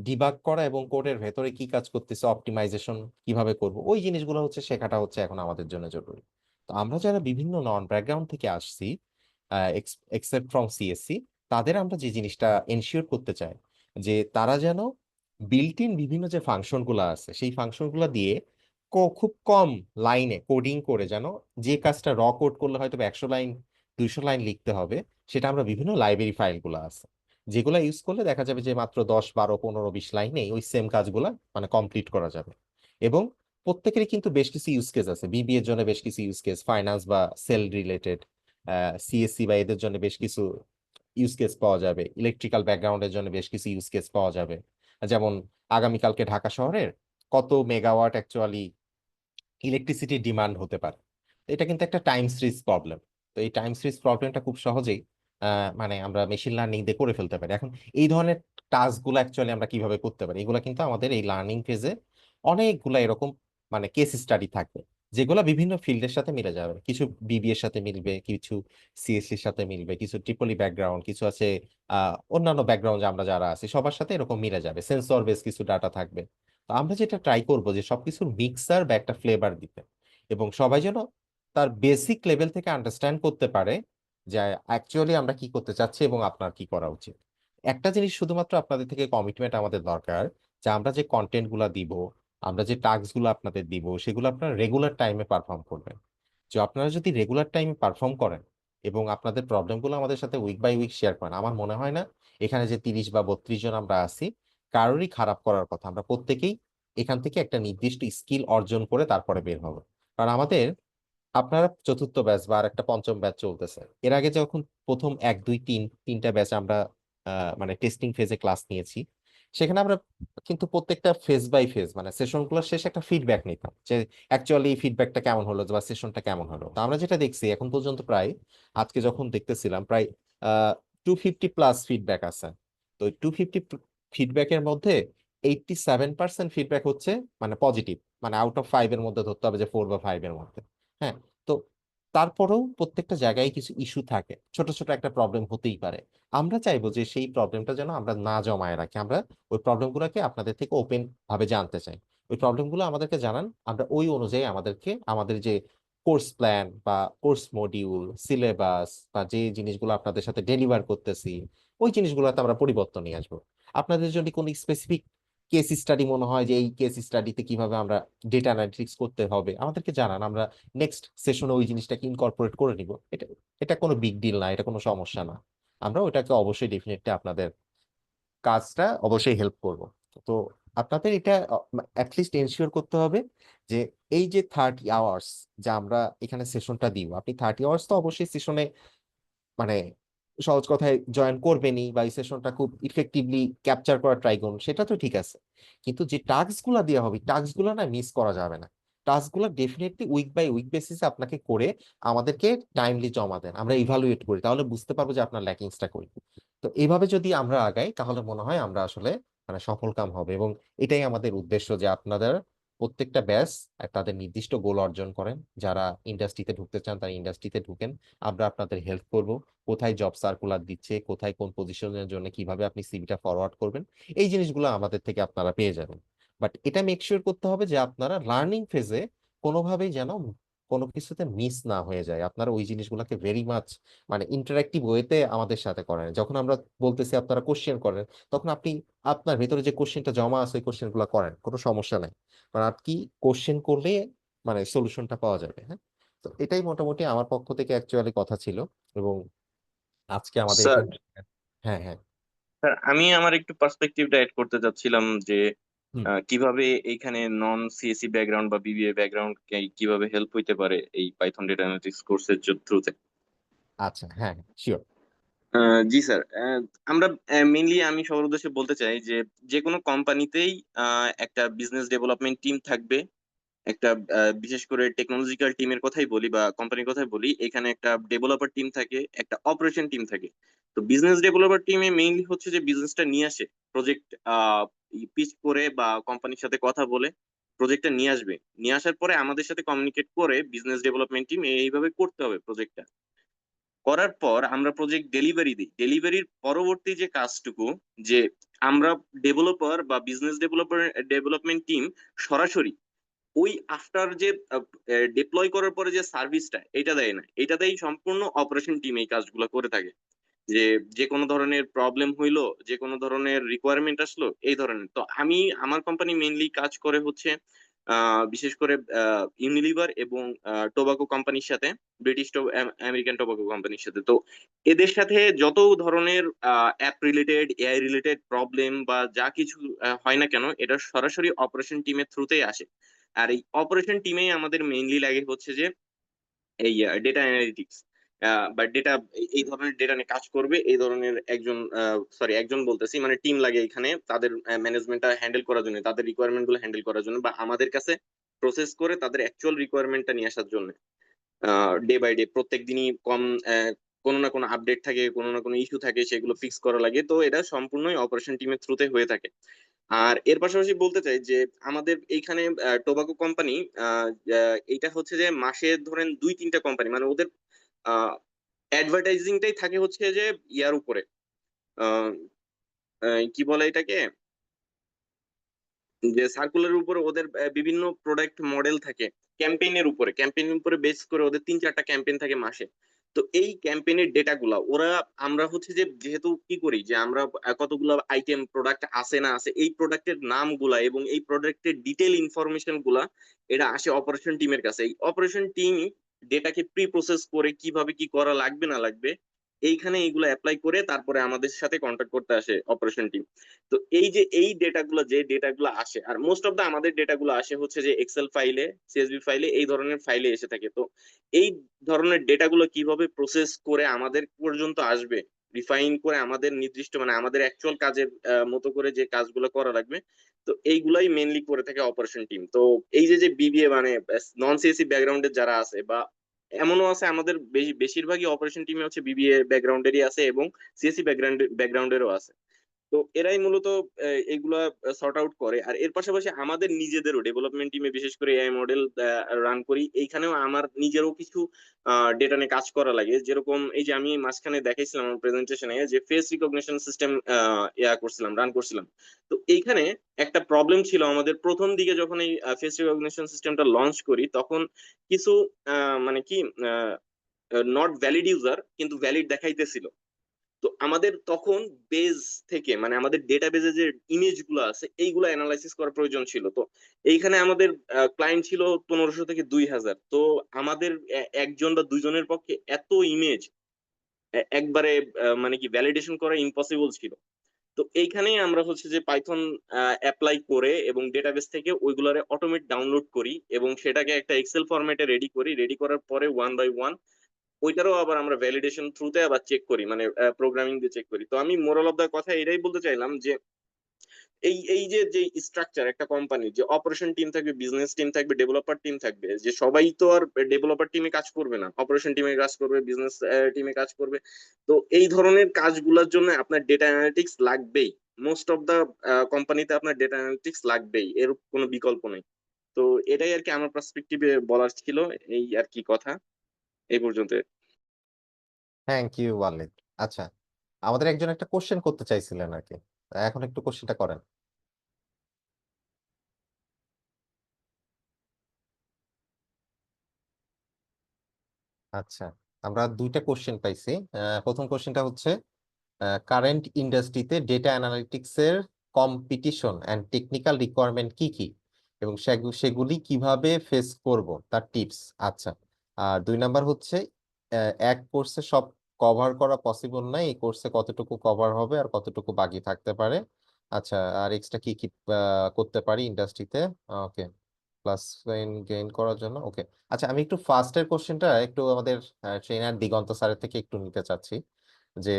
ডিবাগ করা এবং কোডের ভেতরে কি কাজ করতেছে, অপটিমাইজেশন কিভাবে করব, ওই জিনিসগুলো হচ্ছে শেখাটা হচ্ছে এখন আমাদের জন্য জরুরি। তো আমরা যারা বিভিন্ন নন ব্যাকগ্রাউন্ড থেকে আসছি, এক্সেপ্ট ফ্রম CSC, তাদের আমরা যে জিনিসটা এনশিওর করতে চাই যে তারা যেন বিল্ট ইন বিভিন্ন যে ফাংশনগুলো আছে সেই ফাংশনগুলো দিয়ে খুব কম লাইনে কোডিং করে যেন যে কাজটা কোড করলে হয়তো 100 লাইন 200 লাইন লিখতে হবে, সেটা আমরা বিভিন্ন লাইব্রেরি ফাইলগুলো আছে যেগুলো ইউজ করলে দেখা যাবে যে মাত্র 10, 12, 15, 20 লাইনে ওই সেম কাজগুলা মানে কমপ্লিট করা যাবে। এবং প্রত্যেকেরই কিন্তু বেশ কিছু ইউজ কেস আছে, BBA এর জন্য বেশ কিছু ইউজ কেস, ফাইন্যান্স বা সেল রিলেটেড, CSC বা এদের জন্য বেশ কিছু ইউজ কেস পাওয়া যাবে, ইলেকট্রিক্যাল ব্যাকগ্রাউন্ডের জন্য বেশ কিছু ইউজ কেস পাওয়া যাবে। যেমন আগামীকালকে ঢাকা শহরের কত মেগাওয়াট অ্যাকচুয়ালি ইলেকট্রিসিটির ডিমান্ড হতে পারে। তো এটা কিন্তু একটা টাইম সিরিজ প্রবলেম। তো এই টাইম সিরিজ প্রবলেমটা খুব সহজেই মানে আমরা মেশিন লার্নিং দিয়ে করে ফেলতে পারি। এখন এই ধরনের টাস্কগুলো অ্যাকচুয়ালি আমরা কিভাবে করতে পারি, এগুলো কিন্তু আমাদের এই লার্নিং ফেজে অনেকগুলো এরকম মানে কেস স্টাডি থাকবে, যেগুলো বিভিন্ন ফিল্ডের সাথে মিলে যাবে। কিছু BBA এর সাথে মিলবে, কিছু CSC-র সাথে মিলবে, কিছু ট্রিপলি ব্যাকগ্রাউন্ড, কিছু আছে অন্যান্য ব্যাকগ্রাউন্ড আমরা যারা আছি সবার সাথে এরকম মিলে যাবে, সেন্সর বেস কিছু ডাটা থাকবে। তো আমরা যেটা ট্রাই করবো যে সবকিছুর মিক্সার বা একটা ফ্লেভার দিতে, এবং সবাই যেন তার বেসিক লেভেল থেকে আন্ডারস্ট্যান্ড করতে পারে যে অ্যাকচুয়ালি আমরা কি করতে চাচ্ছি এবং আপনার কি করা উচিত। একটা জিনিস শুধুমাত্র আপনাদের থেকে কমিটমেন্ট আমাদের দরকার, যে আমরা যে কন্টেন্ট গুলা দিব, আমরা যে টাস্ক গুলো আপনাদের দিব, সেগুলো আপনারা রেগুলার টাইমে পারফর্ম করবেন। যে আপনারা যদি রেগুলার টাইমে পারফর্ম করেন এবং আপনাদের প্রবলেমগুলো আমাদের সাথে উইক বাই উইক শেয়ার করেন, আমার মনে হয় না এখানে যে 30 বা 32 জন আমরা আছি কারোরই খারাপ করার কথা। আমরা প্রত্যেকেই এখান থেকে একটা নির্দিষ্ট স্কিল অর্জন করে তারপরে বের হবো। কারণ আমাদের আপনারা চতুর্থ ব্যাচ বা আর একটা পঞ্চম ব্যাচ চলতেছে, এর আগে যখন প্রথম 1 2 3 তিনটা ব্যাচ আমরা মানে টেস্টিং ফেজে ক্লাস নিয়েছি, সেখানে আমরা কিন্তু প্রত্যেকটা ফেজ বাই ফেজ মানে সেশনগুলোর শেষে একটা ফিডব্যাক নিতাম যে অ্যাকচুয়ালি ফিডব্যাকটা কেমন হলো বা সেশনটা কেমন হলো। তো আমরা যেটা দেখছি এখন পর্যন্ত প্রায়, আজকে যখন দেখতেছিলাম প্রায় 250+ ফিডব্যাক আছে। তো 250 ফিডব্যাকের মধ্যে 87% ফিডব্যাক হচ্ছে মানে পজিটিভ, মানে আউট অফ 5 এর মধ্যে ধরতে হবে যে 4 বা 5 এর মধ্যে। হ্যাঁ। তো তারপরেও প্রত্যেকটা জায়গায় কিছু ইস্যু থাকে, ছোট ছোট একটা প্রবলেম হতেই পারে। আমরা চাইবো যে সেই প্রবলেমটা যেন আমরা না জমায়ে রাখি, আমরা ওই প্রবলেমগুলোকে আপনাদের থেকে ওপেন ভাবে জানতে চাই। ওই প্রবলেমগুলো আমাদেরকে জানান, আমরা ওই অনুযায়ী আমাদের যে কোর্স প্ল্যান বা কোর্স মডিউল, সিলেবাস বা যে জিনিসগুলো আপনাদের সাথে ডেলিভার করতেছি, ওই জিনিসগুলোতে আমরা পরিবর্তন নিয়ে আসবো। আপনাদের যদি কোনো স্পেসিফিক কেস স্টাডি মনে হয় যে এই কেস স্টাডিতে কিভাবে আমরা ডেটা অ্যানালিটিক্স করতে হবে, আমাদেরকে জানান, আমরা নেক্সট সেশনে ওই জিনিসটাকে ইনকর্পোরেট করে নিব। এটা এটা কোনো বিগ ডিল না, এটা কোনো সমস্যা না। আমরা ওটাকে অবশ্যই ডেফিনেটলি আপনাদের কাজটা অবশ্যই হেল্প করব। তো আপনাদের এটা অ্যাটলিস্ট এনশিওর করতে হবে যে এই যে 30 আওয়ার্স যা আমরা এখানে সেশনটা দিব, আপনি 30 আওয়ার্স তো অবশ্যই সেশনে মানে সহজ কথায় জয়েন করবেনই বা এই সেশনটা খুব ইফেক্টিভলি ক্যাপচার করার ট্রাই করুন, সেটা তো ঠিক আছে। কিন্তু যে টাস্ক গুলা দেওয়া হবে, টাস্ক গুলো না মিস করা যাবে না। টাস্ক গুলো ডেফিনেটলি উইক বাই উইক বেসিসে আপনাকে করে আমাদেরকে টাইমলি জমা দেন, আমরা ইভালুয়েট করি, তাহলে বুঝতে পারবো যে আপনার ল্যাকিংসটা কই। তো এইভাবে যদি আমরা আগাই তাহলে মনে হয় আমরা আসলে মানে সফল কাম হবে। এবং এটাই আমাদের উদ্দেশ্য যে আপনাদের প্রত্যেকটা ব্যাচ তাদের নির্দিষ্ট গোল অর্জন করেন। যারা ইন্ডাস্ট্রিতে ঢুকতে চান তারা ইন্ডাস্ট্রিতে ঢুকেন, আমরা আপনাদের হেল্প করব। কোথায় জব সার্কুলার দিচ্ছে, কোথায় কোন পজিশনের জন্য কিভাবে আপনি সিভিটা ফরওয়ার্ড করবেন, এই জিনিসগুলো আমাদের থেকে আপনারা পেয়ে যাবেন। বাট এটা মেক শিওর করতে হবে যে আপনারা লার্নিং ফেজে কোনোভাবেই যেন কোনো কিছুতে মিস না হয়ে যায়। আপনারা ওই জিনিসগুলোকে ভেরি মাচ মানে ইন্টারাক্টিভ ওয়েতে আমাদের সাথে করেন। যখন আমরা বলতেছি আপনারা কোশ্চেন করেন, তখন আপনি আপনার ভেতরে যে কোশ্চেনটা জমা আছে ওই কোশ্চেনগুলো করেন, কোনো সমস্যা নাই। কারণ আর কি কোশ্চেন করলে মানে সলিউশনটা পাওয়া যাবে। হ্যাঁ। তো এটাই মোটামুটি আমার পক্ষ থেকে অ্যাকচুয়ালি কথা ছিল। এবং আজকে আমাদের স্যার, এখানে, হ্যাঁ হ্যাঁ, স্যার আমি আমার একটু পার্সপেক্টিভটা অ্যাড করতে চাচ্ছিলাম যে হুম, কিভাবে এইখানে নন সিএসসি ব্যাকগ্রাউন্ড বা বিবিএ ব্যাকগ্রাউন্ড কিভাবে হেল্প হইতে পারে এই পাইথন ডেটা অ্যানালিটিক্স কোর্সের থ্রুতে। আচ্ছা, হ্যাঁ শিওর। জি স্যার, আমরা মেইনলি আমি সবার উদ্দেশ্যে বলতে চাই যে যে কোনো কোম্পানিতেই একটা বিজনেস ডেভেলপমেন্ট টিম থাকবে। একটা বিশেষ করে টেকনোলজিক্যাল টিমের কথাই বলি বা কোম্পানির কথাই বলি, এখানে একটা ডেভেলপার টিম থাকে, একটা অপারেশন টিম থাকে। তো বিজনেস ডেভেলপার টিমে মেইনলি হচ্ছে যে বিজনেসটা নিয়ে আসে, প্রজেক্ট পিচ করে বা কোম্পানির সাথে কথা বলে প্রজেক্টটা নিয়ে আসবে। নিয়ে আসার পরে আমাদের সাথে কমিউনিকেট করে বিজনেস ডেভেলপমেন্ট টিম এইভাবে করতে হবে প্রজেক্টটা। করার পর আমরা প্রজেক্ট ডেলিভারি দিই। ডেলিভারির পরবর্তী যে কাজটুকু, যে আমরা ডেভেলপার বা বিজনেস ডেভেলপমেন্ট টিম সরাসরি ওই আফটার যে ডিপ্লয় করার পরে যে সার্ভিসটা এটা দেয় না, এটা দেয় সম্পূর্ণ অপারেশন টিম এই কাজগুলো করে থাকে। যে যে কোনো ধরনের প্রবলেম হইলো, যে কোনো ধরনের রিকোয়ারমেন্ট আসলো, এই ধরনের। তো আমার কোম্পানি মেইনলি কাজ করে হচ্ছে বিশেষ করে ইউনিলিভার এবং টোবাকো কোম্পানির সাথে, ব্রিটিশ আমেরিকান টোবাকো কোম্পানির সাথে। তো এদের সাথে যত ধরনের app related, AI related problem বা যা কিছু হয় না কেন, এটা সরাসরি অপারেশন টিমের থ্রুতেই আসে। আর এই অপারেশন টিমেই আমাদের মেইনলি লাগে হচ্ছে যে এই ডেটা অ্যানালিটিক্স বা ডেটা, এই ধরনের ডেটা নিয়ে কাজ করবে এই ধরনের একজন, সরি একজন বলতেছি মানে টিম লাগে এখানে, তাদের ম্যানেজমেন্টটা হ্যান্ডেল করার জন্য, তাদের রিকোয়ারমেন্ট গুলো হ্যান্ডেল করার জন্য বা আমাদের কাছে প্রসেস করে তাদের অ্যাকচুয়াল রিকোয়ারমেন্টটা নিয়ে আসার জন্য। ডে বাই ডে প্রত্যেক দিনই কোনো না কোনো আপডেট থাকে, কোনো না কোনো ইস্যু থাকে, সেগুলো ফিক্স করা লাগে। তো এটা সম্পূর্ণই অপারেশন টিমের থ্রুতে হয়ে থাকে। আর এর পাশাপাশি বলতে চাই যে আমাদের এইখানে টোবাকো কোম্পানি, এইটা হচ্ছে যে মাসে ধরেন 2 3টা কোম্পানি মানে ওদের অ্যাডভার্টাইজিংটাই থাকে হচ্ছে যে ইয়ার উপরে, আহ, কি বলে এটাকে, যে সার্কুলার উপরে ওদের বিভিন্ন প্রোডাক্ট মডেল থাকে, ক্যাম্পেইনের উপরে বেস করে ওদের 3 4টা ক্যাম্পেইন থাকে মাসে। তো এই ক্যাম্পেইনের ডেটা গুলা ওরা, আমরা হচ্ছে যে যেহেতু কি করি যে আমরা কতগুলো আইটেম প্রোডাক্ট আছে না আছে, এই প্রোডাক্টের নামগুলা এবং এই প্রোডাক্টের ডিটেল ইনফরমেশন গুলা এটা আসে অপারেশন টিমের কাছে। এই অপারেশন টিম ডেটাকে প্রি প্রসেস করে কিভাবে কি করা লাগবে না লাগবে এইখানে এইগুলো অ্যাপ্লাই করে তারপরে আমাদের সাথে কন্ট্যাক্ট করতে আসে অপারেশন টিম। তো এই যে এই ডেটাগুলো আসে, আর মোস্ট অফ দা আমাদের ডেটাগুলো আসে হচ্ছে যে এক্সেল ফাইলে, সিএসভি ফাইলে, এই ধরনের ফাইলে এসে থাকে। তো এই ধরনের ডেটাগুলো কিভাবে প্রসেস করে আমাদের পর্যন্ত আসবে, রিফাইন করে আমাদের নির্দিষ্ট মানে আমাদের অ্যাকচুয়াল কাজের মতো করে যে কাজগুলো করা লাগবে, তো এইগুলাই মেইনলি করে থাকে অপারেশন টিম। তো এই যে যে বিবিএ মানে নন সিএসসি ব্যাকগ্রাউন্ডের যারা আছে, বা এমনও আছে আমাদের বেশিরভাগই অপারেশন টিমে হচ্ছে বিবিএ ব্যাকগ্রাউন্ডেরই আছে এবং সিএসসি ব্যাকগ্রাউন্ডেরও আছে। তো এরাই মূলত এগুলা সর্ট আউট করে। আর এর পাশাপাশি আমাদের নিজেদেরও ডেভেলপমেন্ট টিমে বিশেষ করে এআই মডেল রান করি, এইখানেও আমার নিজেরও কিছু ডেটা নিয়ে কাজ করা লাগে। যেরকম এই যে আমি মাঝখানে দেখাইছিলাম আমার প্রেজেন্টেশনে যে ফেস রিকগনিশন সিস্টেম রান করছিলাম। তো এইখানে একটা প্রবলেম ছিল আমাদের প্রথম দিকে, যখন এই ফেস রিকগনিশন সিস্টেমটা লঞ্চ করি, তখন কিছু মানে কি নট ভ্যালিড ইউজার কিন্তু ভ্যালিড দেখাইতেছিল। তো আমাদের তখন বেজ থেকে মানে আমাদের ডেটাবেজে যে ইমেজ গুলো আছে এইগুলো অ্যানালাইসিস করার প্রয়োজন ছিল। তো এইখানে আমাদের ক্লায়েন্ট ছিল 1500 থেকে 2000। তো আমাদের একজন বা দুইজনের পক্ষে এত ইমেজ একবারে মানে কি ভ্যালিডেশন করা ইম্পসিবল ছিল। তো এইখানেই আমরা হচ্ছে যে পাইথন অ্যাপ্লাই করে এবং ডেটাবেস থেকে ওইগুলারে অটোমেট ডাউনলোড করি এবং সেটাকে একটা এক্সেল ফরম্যাটে রেডি করার পরে ওয়ান বাই ওয়ান ওইটারও আবার আমরা ভ্যালিডেশন থ্রুতে আবার চেক করি, মানে প্রোগ্রামিং দিয়ে চেক করি। তো আমি মোরাল অফ দা কথা এটাই বলতে চাইলাম যে এই এই যে যে স্ট্রাকচার একটা কোম্পানি, যে অপারেশন টিম থাকবে, বিজনেস টিম থাকবে, ডেভেলপার টিম থাকবে, যে সবাই তো আর ডেভেলপার টিমে কাজ করবে না, অপারেশন টিমে কাজ করবে, বিজনেস টিমে কাজ করবে। তো এই ধরনের কাজগুলোর জন্য আপনার ডেটা অ্যানালিটিক্স লাগবেই। মোস্ট অফ দা কোম্পানিতে আপনার ডেটা অ্যানালিটিক্স লাগবেই, এর কোনো বিকল্প নেই। তো এটাই আর কি আমার পার্সপেক্টিভে বলার ছিল, এই আর কি কথা এই পর্যন্ত। Thank you Walid. আচ্ছা, আমাদের একজন একটা কোশ্চেন করতে চাইছিলেন আর কি, এখন একটু কোশ্চেনটা করেন। আচ্ছা, আমরা দুইটা কোশ্চেন পাইছি। প্রথম কোশ্চেনটা হচ্ছে কারেন্ট ইন্ডাস্ট্রিতে ডেটা অ্যানালিটিক্স এর কম্পিটিশন এন্ড টেকনিক্যাল রিকোয়ারমেন্ট কি কি এবং সেগুলি কিভাবে ফেস করব তার টিপস। আচ্ছা, আর 2 নাম্বার হচ্ছে এক কোর্সে সব কভার করা পসিবল নয়, এই কোর্সে কতটুকু কভার হবে আর কতটুকু বাকি থাকতে পারে। আচ্ছা, আর এক্সট্রা কি কি করতে পারি ইন্ডাস্ট্রিতে। ওকে, প্লাস গেইন করার জন্য। ওকে, আচ্ছা, আমি একটু ফার্স্টের কোশ্চেনটা একটু আমাদের ট্রেনার দিগন্ত স্যারের থেকে একটু নিতে চাচ্ছি, যে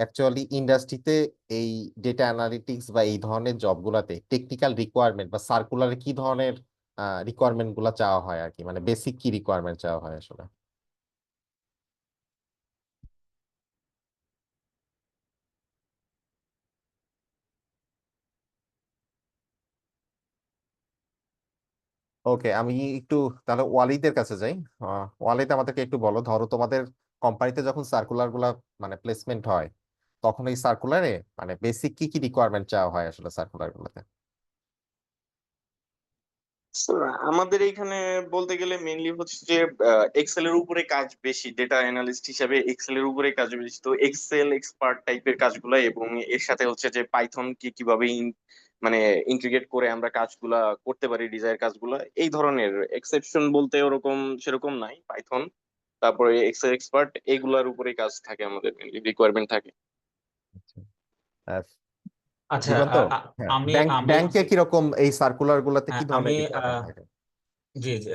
অ্যাকচুয়ালি ইন্ডাস্ট্রিতে এই ডেটা অ্যানালিটিক্স বা এই ধরনের জবগুলাতে টেকনিক্যাল রিকোয়ারমেন্ট বা সার্কুলারে কি ধরনের রিকোয়ারমেন্ট গুলা চাওয়া হয় আর কি, মানে বেসিক কি রিকোয়ারমেন্ট চাওয়া হয় আসলে। ওকে, আমি একটু তাহলে ওয়ালিদের কাছে যাই। ওয়ালিদ, আমাদেরকে একটু বলো, ধরো তোমাদের কোম্পানিতে যখন সার্কুলার গুলা মানে প্লেসমেন্ট হয়, তখন এই সার্কুলারে মানে বেসিক কি কি রিকোয়ারমেন্ট চাওয়া হয় আসলে সার্কুলার গুলোতে। So, আমাদের এইখানে বলতে গেলে মেইনলি হচ্ছে যে এক্সেল এর উপরে কাজ বেশি, ডেটা অ্যানালিস্ট হিসাবে এক্সেল এর উপরে কাজ বেশি। তো এক্সেল এক্সপার্ট টাইপের কাজগুলো, এবং এর সাথে হচ্ছে যে পাইথন কি কিভাবে মানে ইন্টিগ্রেট করে আমরা কাজগুলা করতে পারি, ডিজাইন কাজগুলা, এই ধরনের এক্সেপশন বলতে ওরকম সেরকম নাই। পাইথন, তারপরে এক্সেল এক্সপার্ট, এইগুলার উপরে কাজ থাকে আমাদের, রিকোয়ারমেন্ট থাকে। আহ, আচ্ছা, দিগন্ত, হ্যাঁ, আমি আমি ব্যাংকে কিরকম এই সার্কুলার গুলাতে কি আমি ধরনের রিকোয়ারমেন্ট থাকে। জি জি,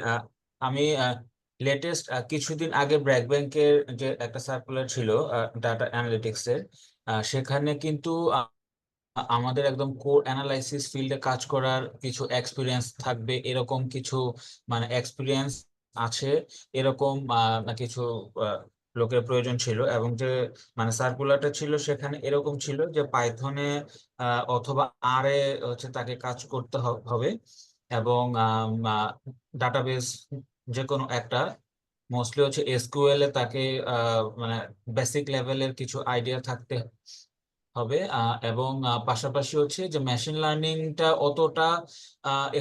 আমি লেটেস্ট কিছুদিন আগে ব্র্যাক ব্যাংকের যে একটা সার্কুলার ছিল ডাটা অ্যানালিটিক্স এর, সেখানে কিন্তু আমাদের একদম কোর অ্যানালাইসিস ফিল্ডে কাজ করার কিছু এক্সপিরিয়েন্স থাকবে, এরকম কিছু মানে এক্সপিরিয়েন্স আছে এরকম কিছু লোকের প্রয়োজন ছিল। এবং যে মানে সার্কুলারটা ছিল সেখানে এরকম ছিল যে পাইথনে অথবা আর এ হচ্ছে তাকে কাজ করতে হবে, এবং ডাটাবেস যে কোনো একটা, মোস্টলি হচ্ছে এসকিউএল এ তাকে মানে বেসিক লেভেলের কিছু আইডিয়া থাকতে হবে। এবং পাশাপাশি হচ্ছে যে মেশিন লার্নিংটা অতটা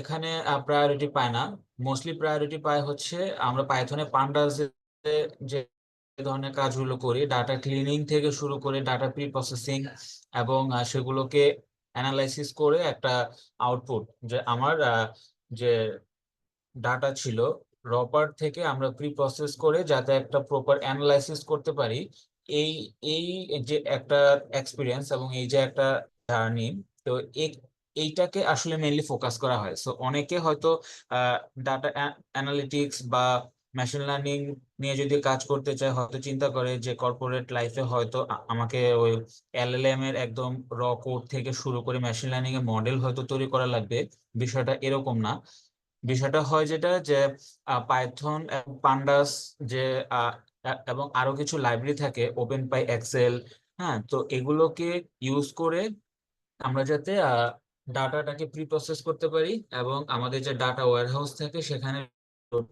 এখানে প্রায়োরিটি পায় না। মোস্টলি প্রায়োরিটি পায় হচ্ছে আমরা পাইথনে পান্ডাস যে ধরনের কাজগুলো করি, ডাটা ক্লিনিং থেকে শুরু করে ডাটা প্রি প্রসেসিং, এবং সেগুলোকে অ্যানালাইসিস করে একটা আউটপুট, যে আমার যে ডাটা ছিল র পার্ট থেকে আমরা প্রি প্রসেস করে যাতে একটা প্রপার অ্যানালাইসিস করতে পারি, এই এই যে একটা এক্সপিরিয়েন্স এবং এই যে একটা জার্নি, তো এইটাকে আসলে মেইনলি ফোকাস করা হয়। সো অনেকে হয়তো ডাটা অ্যানালিটিক্স বা মেশিন লার্নিং নিয়ে যদি কাজ করতে চায়, হয়তো চিন্তা করে যে কর্পোরেট লাইফে হয়তো আমাকে ওই এলএলএম এর একদম র কোড থেকে শুরু করে মেশিন লার্নিং এর মডেল হয়তো তৈরি করা লাগবে। বিষয়টা এরকম না। বিষয়টা হয় যেটা যে পাইথন এবং পান্ডাস যে এবং আরো কিছু লাইব্রেরি থাকে, ওপেন পাই, এক্সেল, হ্যাঁ, তো এগুলোকে ইউজ করে আমরা যাতে ডাটাটাকে প্রি প্রসেস করতে পারি এবং আমাদের যে ডাটা ওয়্যারহাউস থাকে সেখানে load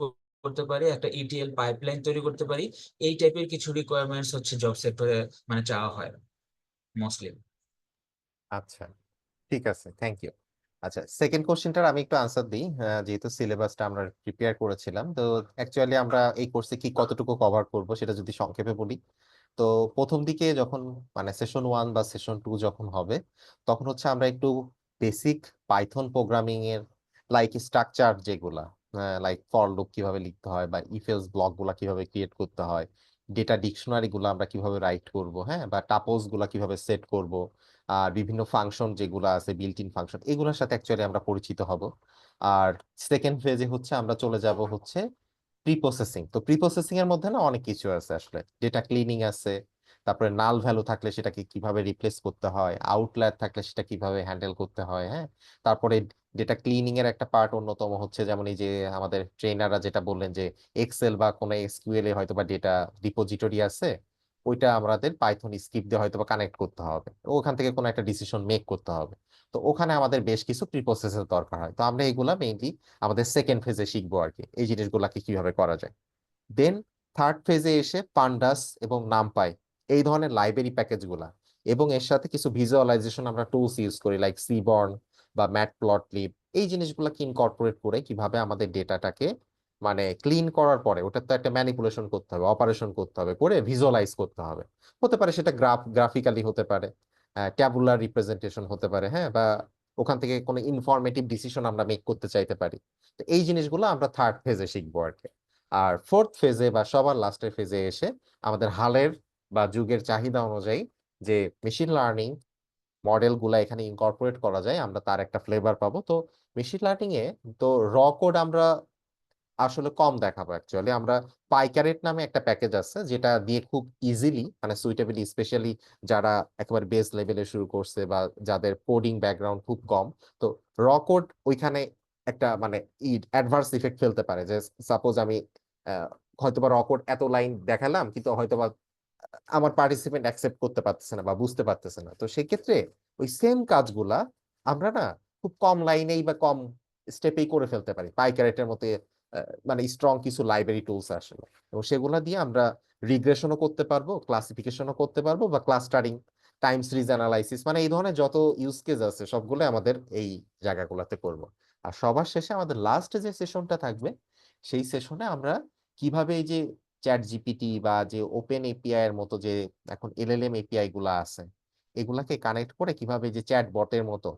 করতে পারি, একটা ইটিএল পাইপলাইন তৈরি করতে পারি। এই টাইপের কিছু রিকোয়ারমেন্টস হচ্ছে জব সেক্টরে মানে চাওয়া হয় মোস্টলি। আচ্ছা, ঠিক আছে, থ্যাংক ইউ। আচ্ছা, সেকেন্ড কোশ্চেনটার আমি একটু আনসার দিই। যেহেতু সিলেবাসটা আমরা প্রিপেয়ার করেছিলাম, তো অ্যাকচুয়ালি আমরা এই কোর্সে কি কতটুকু কভার করব সেটা যদি সংক্ষেপে বলি, তো প্রথম দিকে যখন মানে সেশন 1 বা সেশন 2 যখন হবে, তখন হচ্ছে আমরা একটু বেসিক পাইথন প্রোগ্রামিং এর লাইক স্ট্রাকচার যেগুলা, লাইক ফর লুপ কিভাবে লিখতে হয় বা ইফ এলস ব্লক গুলা কিভাবে ক্রিয়েট করতে হয়, ডেটা ডিকশনারি গুলো আমরা কিভাবে রাইট করব, হ্যাঁ, বা টাপলস গুলা কিভাবে সেট করব, আর বিভিন্ন ফাংশন যেগুলো আছে বিল্ট ইন ফাংশন, এগুলোর সাথে অ্যাকচুয়ালি আমরা পরিচিত হব। আর সেকেন্ড ফেজে হচ্ছে আমরা চলে যাব হচ্ছে প্রি প্রসেসিং। তো প্রি প্রসেসিং এর মধ্যে না অনেক কিছু আছে আসলে, ডেটা ক্লিনিং আছে, তারপরে নাল ভ্যালু থাকলে সেটাকে কিভাবে রিপ্লেস করতে হয়, আউটলায়ার থাকলে সেটা কিভাবে হ্যান্ডেল করতে হয়, হ্যাঁ। তারপরে ডেটা ক্লিনিং এর একটা পার্ট অন্যতম হচ্ছে যেমন এই যে আমাদের ট্রেনাররা যেটা বললেন যে এক্সেল বা কোনো এসকিউএল এ হয়তো বা ডেটা রিপোজিটরি আছে, ওইটা আমাদের পাইথন স্ক্রিপ্ট দিয়ে হয়তো বা কানেক্ট করতে হবে, ওখান থেকে কোনো একটা ডিসিশন মেক করতে হবে। তো ওখানে আমাদের বেশ কিছু প্রিপ্রসেসের দরকার হয়, তো আমরা এগুলা মেইনলি আমাদের সেকেন্ড ফেজে শিখবো আর কি, এই জিনিসগুলাকে কিভাবে করা যায়। দেন থার্ড ফেজে এসে পান্ডাস এবং নামপাই এই ধরনের লাইব্রেরি প্যাকেজগুলা এবং এর সাথে কিছু ভিজুয়ালাইজেশন আমরা টুলস ইউজ করি লাইক সিবর্ন বা ম্যাটপ্লটলিব, এই জিনিসগুলোকে ইনকর্পোরেট করে কিভাবে আমাদের ডেটাটাকে মানে ক্লিন করার পরে ওটা তো একটা ম্যানিপুলেশন করতে হবে, অপারেশন করতে হবে, করে ভিজুয়ালাইজ করতে হবে। হতে পারে সেটা গ্রাফিক্যালি হতে পারে, ট্যাবুলার রিপ্রেজেন্টেশন হতে পারে, হ্যাঁ, বা ওখান থেকে কোনো ইনফরমেটিভ ডিসিশন আমরা মেক করতে চাইতে পারি। তো এই জিনিসগুলো আমরা থার্ড ফেজে শিখবো আর কি। আর ফোর্থ ফেজে বা সবার লাস্টের ফেজে এসে আমাদের হালের বা যুগের চাহিদা অনুযায়ী যে মেশিন লার্নিং মডেল গুলা এখানে ইনকর্পোরেট করা যায়, আমরা তার একটা ফ্লেভার পাবো। তো মেশিন লার্নিং এ তো র কোড আমরা আসলে কম দেখাবো অ্যাকচুয়ালি। আমরা পাইকারেট নামে একটা প্যাকেজ আছে যেটা দিয়ে খুব ইজিলি মানে সুইটেবলি, স্পেশালি যারা একেবারে বেস লেভেলে শুরু করছে বা যাদের কোডিং ব্যাকগ্রাউন্ড খুব কম, তো র কোড ওইখানে একটা মানে অ্যাডভার্স ইফেক্ট ফেলতে পারে। যে সাপোজ আমি আহ, হয়তোবা র কোড এত লাইন দেখালাম কিন্তু হয়তোবা আমার পার্টিসিপেন্ট অ্যাকসেপ্ট করতে পারতেছে না বা বুঝতে পারতেছে না, তো সেক্ষেত্রে ওই সেম কাজগুলা আমরা না খুব কম লাইনেই বা কম স্টেপেই করে ফেলতে পারি পাইকারেটের মতো। মানে স্ট্রং কিছু লাইব্রেরি টুলস আসলে, এবং সেগুলা দিয়ে আমরা রিগ্রেশনও করতে পারবো, ক্লাসিফিকেশনও করতে পারবো, বা ক্লাস্টারিং, টাইম সিরিজ অ্যানালাইসিস, মানে এই ধরনের যত ইউজ কেস আছে সবগুলো আমাদের এই জায়গাগুলোতে করব। আর সবার শেষে আমাদের লাস্ট যে সেশনটা থাকবে, সেই সেশনে আমরা কিভাবে এই যে চ্যাট জিপিটি বা যে ওপেন এপিআই এর মতো যে এখন এলএলএম এপিআই গুলা আছে, এগুলাকে কানেক্ট করে কিভাবে যে চ্যাট বটের মতো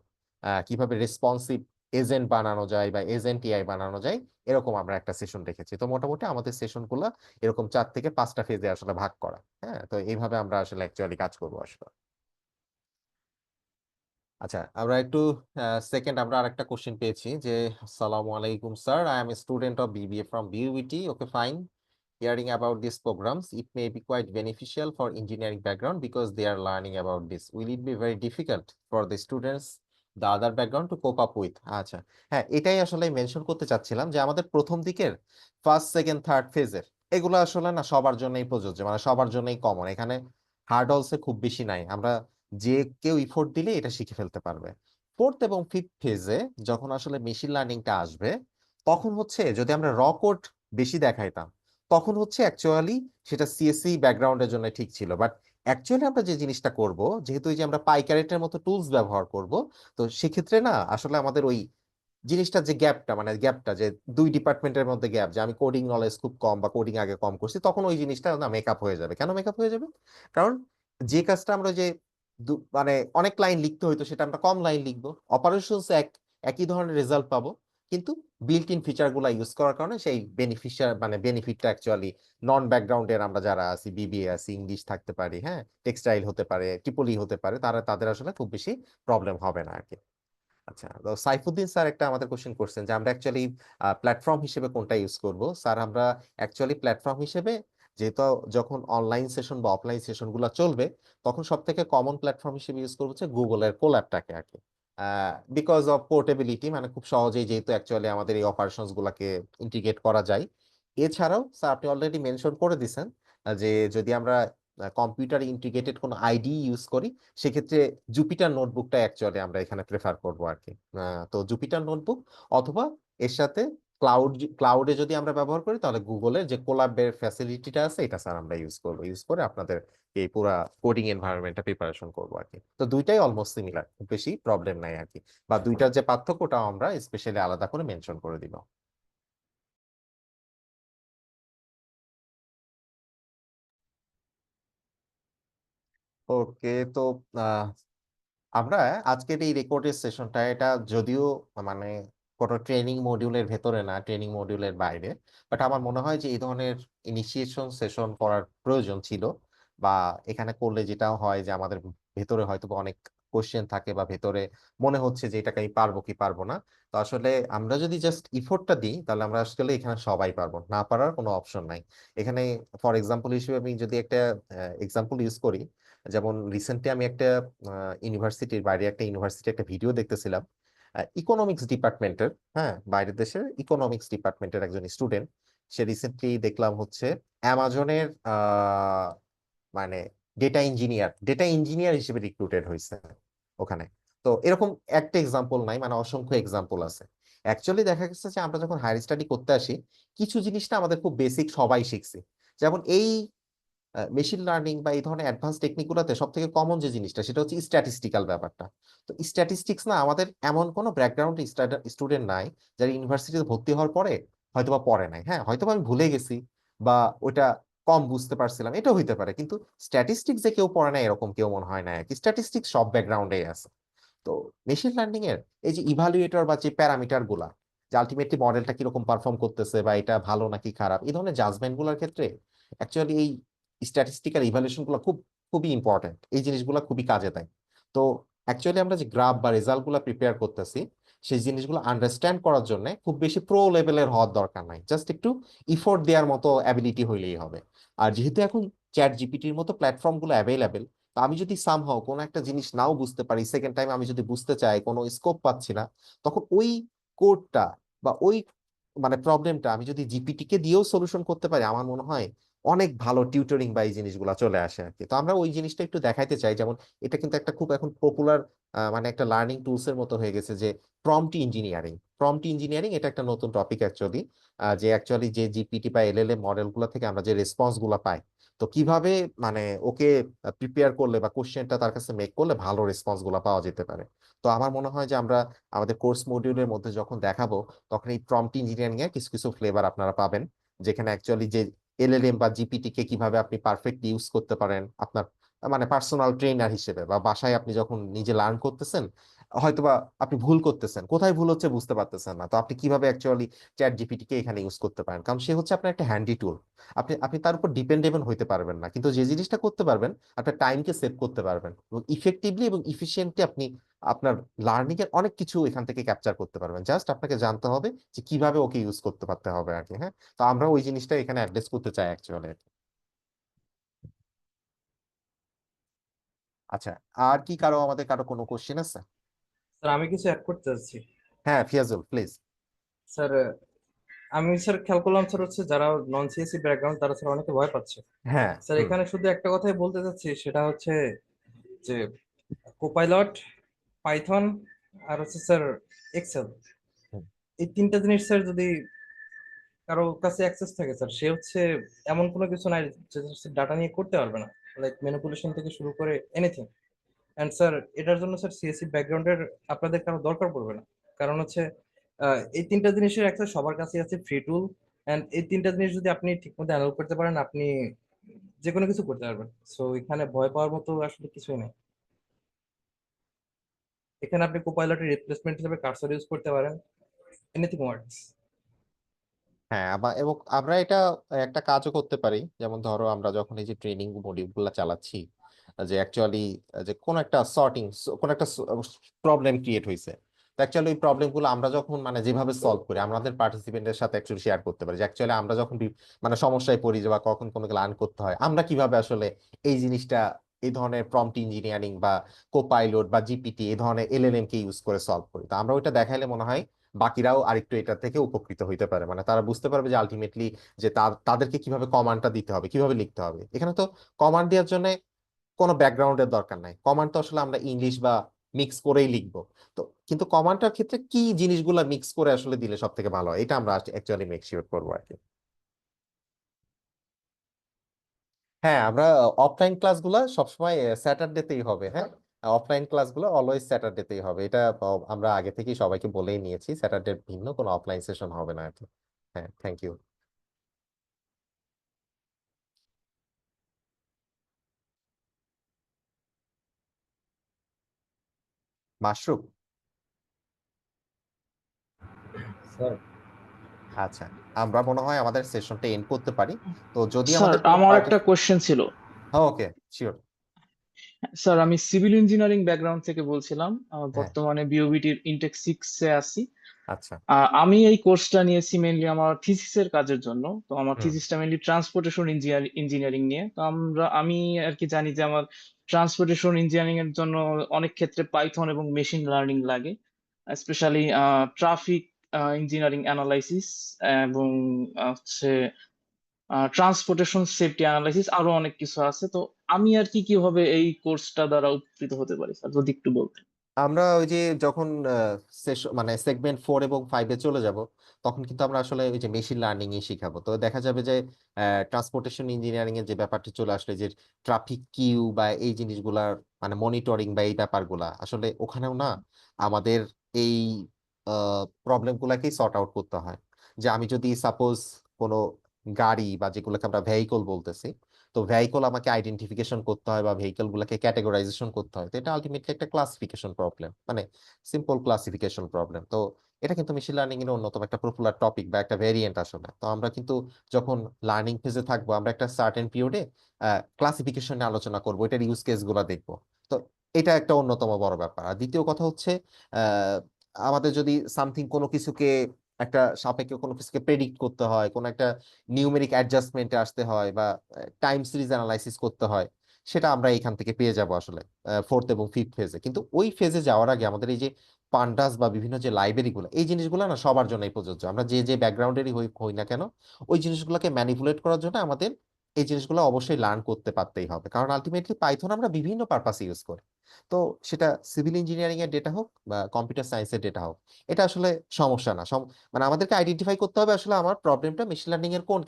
কিভাবে রেসপন্সিভ এজেন্ট বানানো যায় বা এজেন্ট এআই বানানো যায়, এরকম আমরা একটা সেশন রেখেছি। তো মোটামুটি আমাদের সেশনগুলো এরকম 4 থেকে 5টা ফেজে আসলে ভাগ করা। হ্যাঁ, তো এইভাবে আমরা আসলে অ্যাকচুয়ালি কাজ করবো আসলে। আচ্ছা, আমরা একটু সেকেন্ড আমরা আরেকটা কোশ্চেন পেয়েছি যে আসসালামু আলাইকুম sir, I am a student of BBA from BUET. Okay, fine. Hearing about these programs, it may be quite beneficial for engineering background because they are learning about this. Will it be very difficult for the students, the other background to cope up with? আচ্ছা, হ্যাঁ, এটাই আসলে mention করতে চাচ্ছিলাম যে আমাদের প্রথম দিকের ফার্স্ট সেকেন্ড থার্ড ফেজের এগুলো আসলে না সবার জন্যই প্রযোজ্য, মানে সবার জন্যই কমন। এখানে হার্ডলসে খুব বেশি নাই, আমরা যে কেউ ইফোর্ট দিলে এটা শিখে ফেলতে পারবে। ফোর্থ এবং ফিফথ ফেজে যখন আসলে মেশিন লার্নিংটা আসবে, তখন হচ্ছে যদি আমরা র কোড বেশি দেখাইতাম, তখন হচ্ছে অ্যাকচুয়ালি সেটা সিএসসি ব্যাকগ্রাউন্ডের জন্য ঠিক ছিল। বাট অ্যাকচুয়ালি আমরা যে জিনিসটা করব, যেহেতু এই যে আমরা পাইকারেটের মতো টুলস ব্যবহার করব, তো সেক্ষেত্রে না আসলে আমাদের ওই জিনিসটা যে গ্যাপটা, মানে গ্যাপটা যে দুই ডিপার্টমেন্টের মধ্যে গ্যাপ, যে আমি কোডিং নলেজ খুব কম বা কোডিং আগে কম করছি, তখন ওই জিনিসটা না মেকআপ হয়ে যাবে। কেন মেকআপ হয়ে যাবে? কারণ যে কাজটা আমরা যে মানে অনেক লাইন লিখতে হইতো সেটা আমরা কম লাইন লিখবো, অপারেশনস একই ধরনের রেজাল্ট পাবো। কিন্তু বিল্ট ইন ফিচার গুলা ইউজ করার কারণে সেই বেনিফিটটা অ্যাকচুয়ালি নন ব্যাকগ্রাউন্ডের আমরা যারা আছি, বিবিএ আছি, ইংলিশ থাকতে পারি, হ্যাঁ, টেক্সটাইল হতে পারে, ট্রিপলি হতে পারে, তাদের আসলে খুব বেশি প্রবলেম হবে না আর কি। আচ্ছা, তো সাইফুদ্দিন স্যার একটা আমাদের কোশ্চেন করছেন যে আমরা অ্যাকচুয়ালি প্ল্যাটফর্ম হিসেবে কোনটা ইউজ করব। স্যার, আমরা অ্যাকচুয়ালি প্ল্যাটফর্ম হিসেবে যেহেতু যখন অনলাইন সেশন বা অফলাইন সেশন গুলো চলবে, তখন সব থেকে কমন প্ল্যাটফর্ম হিসেবে ইউজ করবো হচ্ছে গুগলের কোল্যাবটাকে আর কি। বিকজ অফ পোর্টেবিলিটি, মানে খুব সহজেই যেহেতু অ্যাকচুয়ালি আমাদের এই অপারেশনস গুলাকে ইন্টিগ্রেট করা যায়। এছাড়াও স্যার আপনি অলরেডি মেনশন করে দিয়েছেন যে যদি আমরা কম্পিউটার ইন্টিগ্রেটেড কোনো আইডি ইউজ করি, সেক্ষেত্রে জুপিটার নোটবুকটা অ্যাকচুয়ালি আমরা এখানে প্রেফার করবো আর কি। তো জুপিটার নোটবুক অথবা এর সাথে ক্লাউডে যদি আমরা ব্যবহার করি, তাহলে গুগলের যে কোলাবের ফ্যাসিলিটিটা আছে এটা স্যার আমরা ইউজ করে আপনাদের এই পুরা কোডিং এনভায়রনমেন্টটা প্রিপারেশন করবো আর কি। তো দুইটাই অলমোস্ট সিমিলার, খুব বেশি প্রবলেম নাই আর কি, বা দুইটার যে পার্থক্যটাও আমরা স্পেশালি আলাদা করে মেনশন করে দিব। ওকে, তো আমরা আজকের এই রেকর্ডের সেশনটা, এটা যদিও মানে কোনো ট্রেনিং মডিউলের ভেতরে না, ট্রেনিং মডিউলের বাইরে, বাট আমার মনে হয় যে এই ধরনের ইনিশিয়েশন সেশন করার প্রয়োজন ছিল। বা এখানে করলে যেটা হয় যে আমাদের ভেতরে হয়তো বা অনেক কোশ্চেন থাকে, বা ভেতরে মনে হচ্ছে যে এটাকে আমি পারবো কি পারবো না। তো আসলে আমরা যদি জাস্ট ইফোর্টটা দিই, তাহলে আমরা আসলে এখানে সবাই পারবো, না পারার কোনো অপশন নাই এখানে। ফর এক্সাম্পল হিসেবে আমি যদি একটা এক্সাম্পল ইউজ করি, যেমন রিসেন্টলি আমি একটা ইউনিভার্সিটির বাইরে একটা ইউনিভার্সিটি একটা ভিডিও দেখতেছিলাম ইকোনমিক্স ডিপার্টমেন্টের, হ্যাঁ, বাইরের দেশের ইকোনমিক্স ডিপার্টমেন্টের একজন স্টুডেন্ট। সে রিসেন্টলি দেখলাম হচ্ছে অ্যামাজনের মানে ডেটা ইঞ্জিনিয়ার হিসেবে রিক্রুটেড হয়েছে ওখানে। তো এরকম একটা এক্সাম্পল নাই, মানে অসংখ্য এক্সাম্পল আছে। অ্যাকচুয়ালি দেখা গেছে যে আমরা যখন হায়ার স্টাডি করতে আসি, কিছু জিনিসটা আমাদের খুব বেসিক সবাই শিখছি। যেমন এই মেশিন লার্নিং বা এই ধরনের অ্যাডভান্স টেকনিকগুলোতে সব থেকে কমন যে জিনিসটা, সেটা হচ্ছে স্ট্যাটিস্টিক্যাল ব্যাপারটা। তো স্ট্যাটিস্টিক্স না, আমাদের এমন কোনো ব্যাকগ্রাউন্ড স্টুডেন্ট নাই যারা ইউনিভার্সিটিতে ভর্তি হওয়ার পরে হয়তোবা পড়ে নাই, হ্যাঁ, হয়তোবা আমি ভুলে গেছি বা ওইটা কম বুঝতে পারছিলাম, এটা হইতে পারে, কিন্তু স্ট্যাটিস্টিক্স যে কেউ পড়ে না এরকম কেউ মনে হয় না আর কি। স্ট্যাটিস্টিক্স সব ব্যাকগ্রাউন্ডে আছে। তো মেশিন লার্নিং এর এই যে ইভালুয়েটর বা যে প্যারামিটার গুলা, যে আলটিমেটলি মডেলটা কিরকম পারফর্ম করতেছে বা এটা ভালো নাকি খারাপ, এই ধরনের জাজমেন্ট গুলোর ক্ষেত্রে অ্যাকচুয়ালি এই স্ট্যাটিস্টিক্যাল ইভালুয়েশন গুলো খুবই ইম্পর্টেন্ট, এই জিনিসগুলো খুবই কাজে দেয়। তো অ্যাকচুয়ালি আমরা যে গ্রাফ বা রেজাল্ট গুলো প্রিপেয়ার করতেছি, সেই জিনিসগুলো আন্ডারস্ট্যান্ড করার জন্য খুব বেশি প্রো লেভেলের হওয়ার দরকার নাই, জাস্ট একটু ইফোর্ট দেওয়ার মতো অ্যাবিলিটি হইলেই হবে। আর যেহেতু এখন চ্যাট জিপিটির মতো প্ল্যাটফর্ম গুলো অ্যাভেলেবেল, তো আমি যদি সামহাও কোনো একটা জিনিস নাও বুঝতে পারি, সেকেন্ড টাইম আমি যদি বুঝতে চাই, কোনো স্কোপ পাচ্ছি না, তখন ওই কোডটা বা ওই মানে প্রবলেমটা আমি যদি জিপিটি কে দিয়েও সলিউশন করতে পারি, আমার মনে হয় অনেক ভালো টিউটরিং বা এই জিনিসগুলো চলে আসে আর কি। তো আমরা ওই জিনিসটা একটু দেখাইতে চাই। যেমন এটা কিন্তু একটা খুব এখন পপুলার মানে একটা লার্নিং টুলস এর মতো হয়ে গেছে যে প্রম্পট ইঞ্জিনিয়ারিং এটা একটা নতুন টপিক অ্যাকচুয়ালি। যে জিপিটি বা এলএলএম মডেল গুলো থেকে আমরা যে রেসপন্স গুলো পাই, তো কিভাবে মানে ওকে প্রিপেয়ার করলে বা কোশ্চেনটা তার কাছে মেক করলে ভালো রেসপন্স গুলো পাওয়া যেতে পারে। তো আমার মনে হয় যে আমরা আমাদের কোর্স মডিউলের মধ্যে যখন দেখাবো, তখন এই প্রম্পট ইঞ্জিনিয়ারিং এর কিছু কিছু ফ্লেভার আপনারা পাবেন, যেখানে অ্যাকচুয়ালি যে এলএলএম বা জিপিটি কে কিভাবে আপনি পারফেক্টলি ইউজ করতে পারেন আপনার মানে পার্সোনাল ট্রেনার হিসেবে, বা বাসায় আপনি যখন নিজে লার্ন করতেছেন, হয়তোবা আপনি ভুল করতেছেন, কোথায় ভুল হচ্ছে বুঝতে পারতেছেন না, তো আপনি কিভাবে অ্যাকচুয়ালি চ্যাট জিপিটি কে এখানে ইউজ করতে পারেন, কারণ সে হচ্ছে আপনার একটা হ্যান্ডি টুল। আপনি আপনি তার উপর ডিপেন্ডেবল হইতে পারবেন না, কিন্তু যে জিনিসটা করতে পারবেন, আপনার টাইমকে সেভ করতে পারবেন এবং ইফেক্টিভলি এবং ইফিসিয়েন্টলি আপনি আপনার লার্নিং এর অনেক কিছু এখান থেকে ক্যাপচার করতে পারবেন। জাস্ট আপনাকে জানতে হবে যে কিভাবে ওকে ইউজ করতে পারতে হবে আর কি। হ্যাঁ, তো আমরা ওই জিনিসটা এখানে অ্যাড্রেস করতে চাই অ্যাকচুয়ালি। আচ্ছা, আর কি কারো কোনো কোশ্চেন আছে? স্যার আমি কিছু অ্যাড করতে চাচ্ছি। হ্যাঁ, ফিয়াজুল প্লিজ। স্যার আমি স্যার খেয়াল করলাম স্যার হচ্ছে যারা নন সিএসসি ব্যাকগ্রাউন্ড তারা স্যার অনেকে ভয় পাচ্ছে। হ্যাঁ, স্যার এখানে শুধু একটা কথাই বলতে চাচ্ছি, সেটা হচ্ছে যে কোপাইলট, পাইথন আর হচ্ছে স্যার এক্সেল, হুম। এই তিনটা জিনিস স্যার যদি কারো কাছে অ্যাক্সেস থাকে স্যার, সে হচ্ছে এমন কোনো কিছু নাই যে ডাটা নিয়ে করতে পারবে না, লাইক ম্যানিপুলেশন থেকে শুরু করে এনিথিং। এন্ড স্যার এটার জন্য স্যার সিএসসি ব্যাকগ্রাউন্ডের আপনাদের কারো দরকার পড়বে না, কারণ হচ্ছে এই তিনটা জিনিসের অ্যাক্সেস সবার কাছে আছে, ফ্রি টুল। এন্ড এই তিনটা জিনিস যদি আপনি ঠিকমতো হ্যান্ডেল করতে পারেন, আপনি যে কোনো কিছু করতে পারবেন। সো এখানে ভয় পাওয়ার মতো আসলে কিছুই নেই। এখানে আপনি কোপাইলটের রিপ্লেসমেন্ট হিসেবে কার্সর ইউজ করতে পারেন, anything works. হ্যাঁ, এবং আমরা এটা একটা কাজও করতে পারি, যেমন ধরো আমরা যখন এই যে ট্রেনিং মডিউল গুলা চালাচ্ছি, যে অ্যাকচুয়ালি যে কোন একটা কোন একটা প্রবলেম ক্রিয়েট হয়েছে, অ্যাকচুয়ালি ওই প্রবলেম গুলো আমরা যখন মানে যেভাবে সলভ করি আমাদের পার্টিসিপেন্টের সাথে অ্যাকচুয়ালি শেয়ার করতে পারি, যে অ্যাকচুয়ালি আমরা যখন মানে সমস্যায় পড়ি যে বা কখন কোনো লার্ন করতে হয়, আমরা কিভাবে আসলে এই জিনিসটা এই ধরনের প্রম্পট ইঞ্জিনিয়ারিং বা কোপাইলট বা জিপিটি এই ধরনের এলএলএম কে ইউজ করে সলভ করি। তো আমরা ওইটা দেখাইলে মনে হয় বাকিরাও আরেকটু এটা থেকে উপকৃত হইতে পারে, মানে তারা বুঝতে পারবে যে আলটিমেটলি যে তাদেরকে কিভাবে কমান্ডটা দিতে হবে, কিভাবে লিখতে হবে। এখানে তো কমান্ড দেওয়ার জন্য কোনো ব্যাকগ্রাউন্ডের দরকার নাই, কমান্ড তো আসলে আমরা ইংলিশ বা মিক্স করেই লিখবো। তো কিন্তু কমান্ডটার ক্ষেত্রে কি জিনিসগুলা মিক্স করে আসলে দিলে সব থেকে ভালো হয়, এটা আমরা অ্যাকচুয়ালি মেক শিওর করবো আর কি। হ্যাঁ, আমরা অফলাইন ক্লাসগুলো সবসময় স্যাটারডেতেই হবে। হ্যাঁ, অফলাইন ক্লাসগুলো অলওয়েজ স্যাটারডেতেই হবে, এটা আমরা আগে থেকেই সবাইকে বলেই নিয়েছি, স্যাটারডে ভিন্ন কোনো অফলাইন সেশন হবে না আর কি। হ্যাঁ, থ্যাংক ইউ। মাশরুক, স্যার আচ্ছা, আমরা মনে হয় আমাদের সেশনটা এন্ড করতে পারি। তো যদি স্যার আমাদের কোনো আমার একটা কোশ্চেন ছিল। হ্যাঁ, ওকে, শিওর। স্যার আমি সিভিল ইঞ্জিনিয়ারিং ব্যাকগ্রাউন্ড থেকে বলছিলাম, হ্যাঁ, বর্তমানে বিওবিটির ইনটেক 6 এ আছি। আচ্ছা। আমি এই কোর্সটা নিয়েছি মেইনলি আমার থিসিসের কাজের জন্য। তো আমার হুম। থিসিসটা মেইনলি ট্রান্সপোর্টেশন ইঞ্জিনিয়ারিং নিয়ে। তো আমি আর কি জানি যে আমার ট্রান্সপোর্টেশন ইঞ্জিনিয়ারিং এর জন্য অনেক ক্ষেত্রে পাইথন এবং মেশিন লার্নিং লাগে, স্পেশালি ট্রাফিক ইঞ্জিনিয়ারিং অ্যানালাইসিস এবং হচ্ছে ট্রান্সপোর্টেশন সেফটি অ্যানালাইসিস, আরো অনেক কিছু আছে। তো আমি আর কি কিভাবে এই কোর্সটা দ্বারা উপকৃত হতে পারি স্যার, যদি একটু বলতেন। আমরা ওই যে যখন মানে সেগমেন্ট 4 এবং 5-এ চলে যাব, তখন কিন্তু আমরা আসলে ওই যে মেশিন লার্নিং ই শিখাবো। তো দেখা যাবে যে ট্রান্সপোর্টেশন ইঞ্জিনিয়ারিং এর যে ব্যাপারটি চলে আসলে, যে ট্রাফিক কিউ বা এই জিনিসগুলার মানে মনিটরিং বা এই ব্যাপারগুলা আসলে ওখানেও না আমাদের এই প্রবলেম গুলাকেই সর্ট আউট করতে হয়। যে আমি যদি সাপোজ কোনো গাড়ি বা যেগুলোকে আমরা ভেহিকল বলতেছি, তো ভেহিকল আমাকে আইডেন্টিফিকেশন করতে হয় বা ভেহিকল গুলাকে ক্যাটেগরাইজেশন করতে হয়, তো এটা আলটিমেটলি একটা ক্লাসিফিকেশন প্রবলেম, মানে সিম্পল ক্লাসিফিকেশন প্রবলেম। তো এটা কিন্তু মেশিন লার্নিং এর অন্যতম একটা পপুলার টপিক বা একটা ভেরিয়েন্ট আসলে। তো আমরা কিন্তু যখন লার্নিং ফেজে থাকবো, আমরা একটা সার্টেন পিরিয়ডে ক্লাসিফিকেশন নিয়ে আলোচনা করবো, এটার ইউজ কেস গুলা দেখবো। তো এটা একটা অন্যতম বড় ব্যাপার। আর দ্বিতীয় কথা হচ্ছে আহ আমাদের যদি সামথিং কোনো কিছুকে একটা সাপেক্ষে কোনো কিছুকে প্রেডিক্ট করতে হয়, কোনো একটা নিউমেরিক অ্যাডজাস্টমেন্টে আসতে হয় বা টাইম সিরিজ অ্যানালাইসিস করতে হয়, সেটা আমরা এখান থেকে পেয়ে যাব আসলে 4th এবং 5th ফেজে। কিন্তু ওই ফেজে যাওয়ার আগে আমাদের এই যে পান্ডাস বা বিভিন্ন যে লাইব্রেরিগুলো, এই জিনিসগুলো না সবার জন্যই প্রযোজ্য। আমরা যে যে ব্যাকগ্রাউন্ডেরই হই না কেন, ওই জিনিসগুলোকে ম্যানিপুলেট করার জন্য আমাদের এই জিনিসগুলো অবশ্যই লার্ন করতে পারতেই হবে, কারণ আলটিমেটলি পাইথন আমরা বিভিন্ন পারপাসে ইউজ করি। তো সেটা সিভিল ইঞ্জিনিয়ারিং এর ডেটা হোক বা কম্পিউটার সায়েন্সের ডেটা হোক, এটা আসলে সমস্যা না। মানে আমাদেরকে আইডেন্টিফাই করতে হবে আসলে আমার প্রবলেমটা মেশিন লার্নিং এর কোন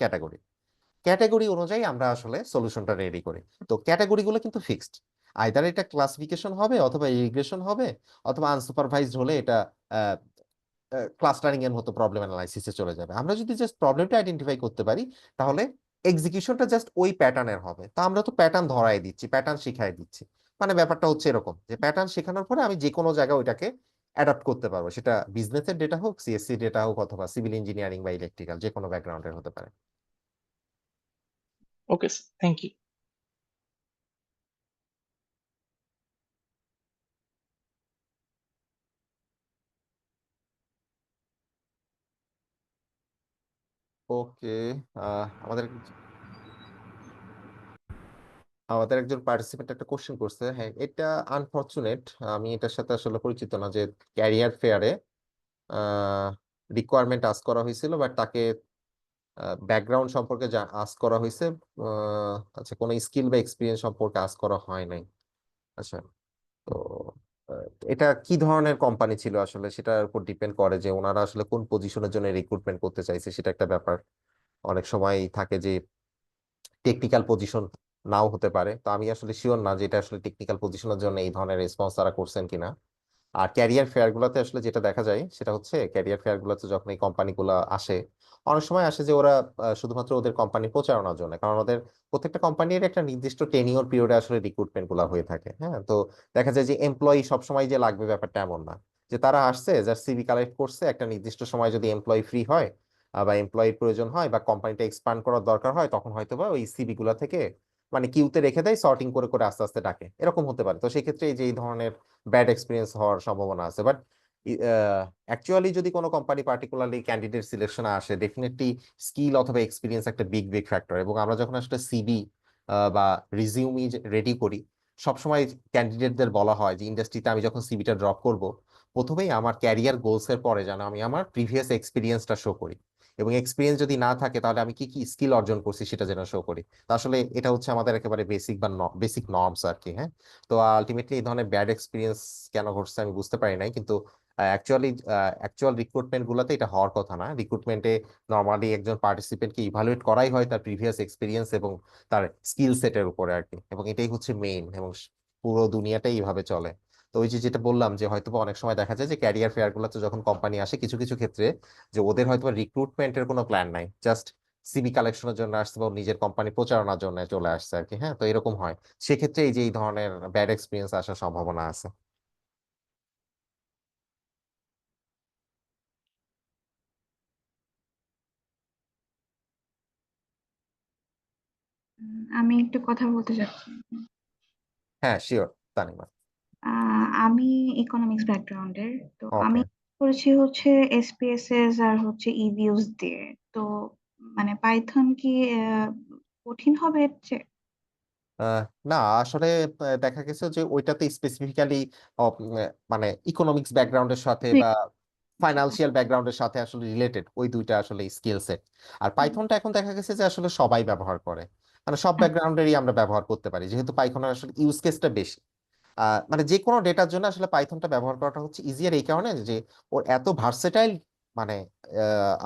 ক্যাটাগরি অনুযায়ী আমরা আসলে সলিউশনটা রেডি করি। তো ক্যাটাগরিগুলো কিন্তু ফিক্সড, আইদার এটা ক্লাসিফিকেশন হবে অথবা রিগ্রেশন হবে, অথবা আনসুপারভাইজড হলে এটা ক্লাস্টারিং এর মতো প্রবলেম অ্যানালাইসিসে চলে যাবে। আমরা যদি জাস্ট প্রবলেমটা আইডেন্টিফাই করতে পারি, তাহলে এক্সিকিউশনটা জাস্ট ওই প্যাটার্নের হবে। তো আমরা তো প্যাটার্ন ধরাই দিচ্ছি, প্যাটার্ন শিখাই দিচ্ছি, মানে ব্যাপারটা হচ্ছে এরকম যে প্যাটার্ন শেখানোর পরে আমি যে কোনো জায়গায় ওইটাকে অ্যাডাপ্ট করতে পারবো, সেটা বিজনেসের ডেটা হোক, সিএসসি ডেটা হোক, অথবা সিভিল ইঞ্জিনিয়ারিং বা ইলেকট্রিক্যাল, যে কোনো ব্যাকগ্রাউন্ডের হতে পারে। Okay sir, thank you. Okay, আমাদের আমাদের একজন পার্টিসিপেন্ট একটা কোশ্চেন করছে। হ্যাঁ, এটা আনফরচুনেট, আমি এটার সাথে আসলে পরিচিত না, যে ক্যারিয়ার ফেয়ারে রিকোয়ারমেন্ট আস্ক করা হয়েছিল, বাট তাকে ব্যাকগ্রাউন্ড সম্পর্কে যা আস্ক করা হয়েছে, আচ্ছা কোনো স্কিল বা এক্সপিরিয়েন্স সম্পর্কে আস্ক করা হয় নাই। আচ্ছা, তো এটা কি ধরনের কোম্পানি ছিল আসলে সেটার উপর ডিপেন্ড করে যে ওনারা আসলে কোন পজিশনের জন্য রিক্রুটমেন্ট করতে চাইছে, সেটা একটা ব্যাপার। অনেক সময় থাকে যে টেকনিক্যাল পজিশন নাও হতে পারে। তো আমি আসলে শিওর না যে এটা আসলে টেকনিক্যাল পজিশনের জন্য এই ধরনের রেসপন্স তারা করছেন কিনা। আর ক্যারিয়ার ফেয়ার গুলোতে আসলে যেটা দেখা যায় সেটা হচ্ছে, ক্যারিয়ার ফেয়ার গুলোতে যখন এই কোম্পানিগুলো আসে, অনেক সময় আসে যে ওরা শুধুমাত্র ওদের কোম্পানি প্রচারণার জন্য, কারণ ওদের প্রত্যেকটা কোম্পানির একটা নির্দিষ্ট টেনিওর পিরিয়ডে আসলে রিক্রুটমেন্ট গুলো হয়ে থাকে। হ্যাঁ, তো দেখা যায় যে এমপ্লয়ি সবসময় যে লাগবে ব্যাপারটা এমন না, যে তারা আসছে যার সিভি কালেক্ট করছে, একটা নির্দিষ্ট সময় যদি এমপ্লয়ি ফ্রি হয় বা এমপ্লয়ির প্রয়োজন হয় বা কোম্পানিটা এক্সপান্ড করার দরকার হয়, তখন হয়তো বা ওই সিভি গুলা থেকে মানে কিউতে রেখে দেয়, সর্টিং করে করে আস্তে আস্তে ডাকে, এরকম হতে পারে। তো সেই ক্ষেত্রে এই যে এই ধরনের ব্যাড এক্সপিরিয়েন্স হওয়ার সম্ভাবনা আছে। বাট অ্যাকচুয়ালি যদি কোনো কোম্পানি পার্টিকুলারলি ক্যান্ডিডেট সিলেকশনে আসে, ডেফিনেটলি স্কিল অথবা এক্সপিরিয়েন্স একটা বিগ বিগ ফ্যাক্টর। এবং আমরা যখন আসলে সিভি বা রিজিউমি রেডি করি, সবসময় ক্যান্ডিডেটদের বলা হয় যে ইন্ডাস্ট্রিতে আমি যখন সিভিটা ড্রপ করব, প্রথমেই আমার ক্যারিয়ার গোলস এর পরে যেন আমি আমার প্রিভিয়াস এক্সপিরিয়েন্সটা শো করি, এবং এক্সপিরিয়েন্স যদি না থাকে তাহলে আমি কি কি স্কিল অর্জন করছি সেটা যেন শো করি। তো আসলে এটা হচ্ছে আমাদের একেবারে বেসিক বা বেসিক নর্মস আর কি। হ্যাঁ, তো আলটিমেটলি এই ধরনের ব্যাড এক্সপিরিয়েন্স কেন ঘটছে আমি বুঝতে পারি নাই, কিন্তু অ্যাকচুয়াল রিক্রুটমেন্ট গুলোতে এটা হওয়ার কথা না। রিক্রুটমেন্টে নর্মালি একজন পার্টিসিপেন্টকে ইভালুয়েট করাই হয় তার প্রিভিয়াস এক্সপিরিয়েন্স এবং তার স্কিল সেটের উপরে আর কি, এবং এটাই হচ্ছে মেইন, এবং পুরো দুনিয়াটাই এইভাবে চলে। তো ওই যে যেটা বললাম যে হয়তো অনেক সময় দেখা যায় যে ক্যারিয়ার ফেয়ার গুলোতে যখন কোম্পানি আসে, কিছু কিছু ক্ষেত্রে যে ওদের হয়তো রিক্রুটমেন্টের কোনো প্ল্যান নাই, জাস্ট সিভি কালেকশনের জন্য আসছে বা নিজের কোম্পানি প্রচারণার জন্য চলে আসছে আর কি। হ্যাঁ, তো এরকম হয়, সেক্ষেত্রে এই যে এই ধরনের ব্যাড এক্সপিরিয়েন্স আসার সম্ভাবনা আছে। আমি একটু কথা বলতে চাচ্ছি। হ্যাঁ, শিওর তানিমা। আমি ইকোনমিক্স ব্যাকগ্রাউন্ডের, তো আমি ওকে। করেছি হচ্ছে এসপিএসএস আর হচ্ছে ইভিউস দিয়ে। তো মানে পাইথন কি কঠিন হবে এর চেয়ে? আহ, না আসলে দেখা গেছে যে ওইটাতে স্পেসিফিক্যালি মানে ইকোনমিক্স ব্যাকগ্রাউন্ডের সাথে বা ফাইনান্সিয়াল ব্যাকগ্রাউন্ডের সাথে আসলে রিলেটেড ওই দুইটা আসলে স্কিল সেট। আর পাইথনটা এখন দেখা গেছে যে আসলে সবাই ব্যবহার করে, মানে সব ব্যাকগ্রাউন্ডেরই আমরা ব্যবহার করতে পারি, যেহেতু পাইথনের আসলে ইউজ কেসটা বেশি। মানে যে কোনো ডেটার জন্য আসলে পাইথনটা ব্যবহার করাটা হচ্ছে ইজিয়ার, এই কারণে যে ওর এত ভার্সেটাইল মানে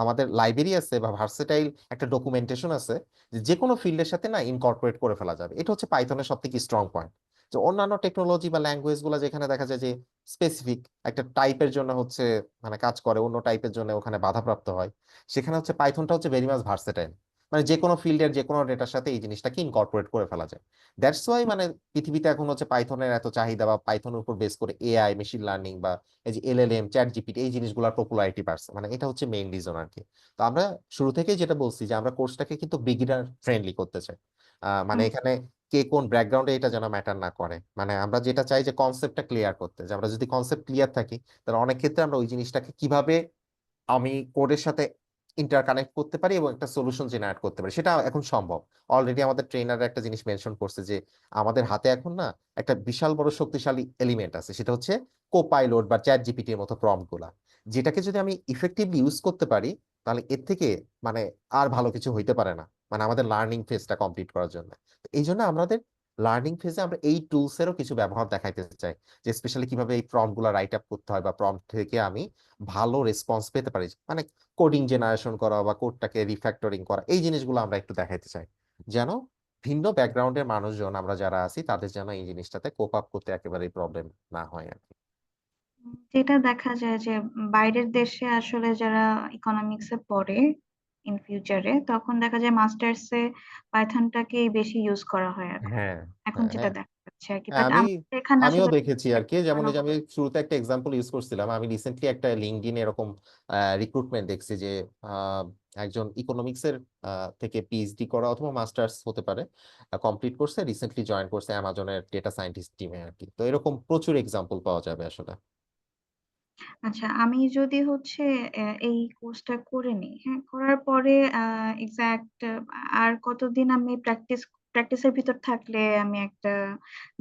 আমাদের লাইব্রেরি আছে বা ভার্সেটাইল একটা ডকুমেন্টেশন আছে, যে যে কোনো ফিল্ডের সাথে না ইনকর্পোরেট করে ফেলা যাবে। এটা হচ্ছে পাইথনের সব থেকে স্ট্রং পয়েন্ট। যে অন্যান্য টেকনোলজি বা ল্যাঙ্গুয়েজ গুলো যেখানে দেখা যায় যে স্পেসিফিক একটা টাইপের জন্য হচ্ছে মানে কাজ করে, অন্য টাইপের জন্য ওখানে বাধাপ্রাপ্ত হয়, সেখানে হচ্ছে পাইথনটা হচ্ছে ভেরি মাচ ভার্সেটাইল, মানে যে কোনো ফিল্ডের যে কোনো ডেটার সাথে এই জিনিসটাকে ইনকর্পোরেট করে ফেলা যায়। দ্যাটস ওয়াই মানে পৃথিবীতে এখন হচ্ছে পাইথনের এত চাহিদা, বা পাইথনের উপর বেস করে এআই, মেশিন লার্নিং বা এই যে এলএলএম, চ্যাট জিপিটি, এই জিনিসগুলোর পপুলারিটি বাড়ছে। মানে এটা হচ্ছে মেইন রিজন আর কি। তো আমরা শুরু থেকেই যেটা বলছি যে আমরা কোর্সটাকে কিন্তু বিগিনার ফ্রেন্ডলি করতে চাই। মানে এখানে কে কোন ব্যাকগ্রাউন্ডে এটা যেন ম্যাটার না করে, মানে আমরা যেটা চাই যে কনসেপ্টটা ক্লিয়ার করতে, যে আমরা যদি কনসেপ্ট ক্লিয়ার থাকি তাহলে অনেক ক্ষেত্রে আমরা ওই জিনিসটাকে কিভাবে আমি কোডের সাথে ইন্টারকানেক্ট করতে পারি এবং একটা সলিউশন জেনারেট করতে পারি, সেটা এখন সম্ভব। অলরেডি আমাদের ট্রেনার একটা জিনিস মেনশন করছে যে আমাদের হাতে এখন না একটা বিশাল বড় শক্তিশালী এলিমেন্ট আছে, সেটা হচ্ছে কোপাইলট বা চ্যাট জিপিটির মতো প্রম্পট গুলা, যেটাকে যদি আমি ইফেক্টিভলি ইউজ করতে পারি তাহলে এর থেকে মানে আর ভালো কিছু হইতে পারে না, মানে আমাদের লার্নিং ফেজটা কমপ্লিট করার জন্য। তো এই জন্য আমাদের লার্নিং ফেজে আমরা এই টুলস এরও কিছু ব্যবহার দেখাইতে চাই, যে স্পেশালি কিভাবে এই প্রম্পট গুলা রাইট আপ করতে হয় বা প্রম্পট থেকে আমি ভালো রেসপন্স পেতে পারি, মানে কোডিং জেনারেশন করা বা কোডটাকে রিফ্যাক্টরিং করা, এই জিনিসগুলো আমরা একটু দেখাইতে চাই, যেন ভিন্ন ব্যাকগ্রাউন্ডের মানুষজন আমরা যারা আছি তাদের যেন এই জিনিসটাতে কোপ আপ করতে একেবারেই প্রবলেম না হয় আর কি। যেটা দেখা যায় যে বাইরের দেশে আসলে যারা ইকোনমিক্স এ পড়ে ইন ফিউচারে, তখন দেখা যায় মাস্টার্সে পাইথনটাকেই বেশি ইউজ করা হয় এখন। হ্যাঁ, এখন যেটা হ্যাঁ, দেখা যাচ্ছে আর কি, হ্যাঁ, বাট আমি আমাদের এখানে আমিও আসলে দেখেছি আর কি। যেমন এই যে আমি শুরুতে একটা এক্সাম্পল ইউজ করছিলাম, আমি রিসেন্টলি একটা লিঙ্কডইন এরকম রিক্রুটমেন্ট দেখছি যে আহ, একজন ইকোনমিক্স এর থেকে পিএইচডি করা অথবা মাস্টার্স হতে পারে, কমপ্লিট করছে, রিসেন্টলি জয়েন করছে অ্যামাজনের ডেটা সায়েন্টিস্ট টিমে আর কি। তো এরকম প্রচুর এক্সাম্পল পাওয়া যাবে আসলে। আচ্ছা, আমি যদি হচ্ছে এই কোর্সটা করে নিই, হ্যাঁ, করার পরে এক্সাক্ট আর কতদিন আমি প্র্যাকটিসের ভিতর থাকলে আমি একটা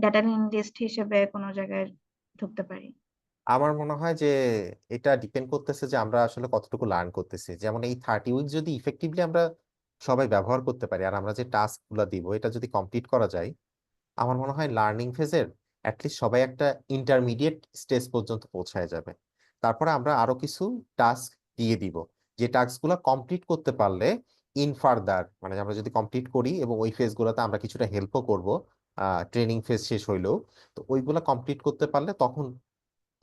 ডাটা অ্যানালিস্ট হিসেবে কোনো জায়গায় ঢুকতে পারি? আমার মনে হয় যে এটা ডিপেন্ড করতেছে যে আমরা আসলে কতটুকু লার্ন করতেছি। যেমন এই 30 উইক যদি ইফেক্টিভলি আমরা সবাই ব্যবহার করতে পারি, আর আমরা যে টাস্ক গুলো দিব এটা যদি কমপ্লিট করা যায়, আমার মনে হয় লার্নিং ফেজের অ্যাটলিস্ট সবাই একটা ইন্টারমিডিয়েট স্টেজ পর্যন্ত পৌঁছায় যাবে। তারপরে আমরা আরো কিছু টাস্ক দিয়ে দিব, যে টাস্কগুলো কমপ্লিট করতে পারলে ইন ফার্দার, মানে আমরা যদি কমপ্লিট করি এবং ওই ফেজগুলোতে আমরা কিছুটা হেল্পও করব ট্রেনিং ফেজ শেষ হইলেও, তো ওইগুলা কমপ্লিট করতে পারলে তখন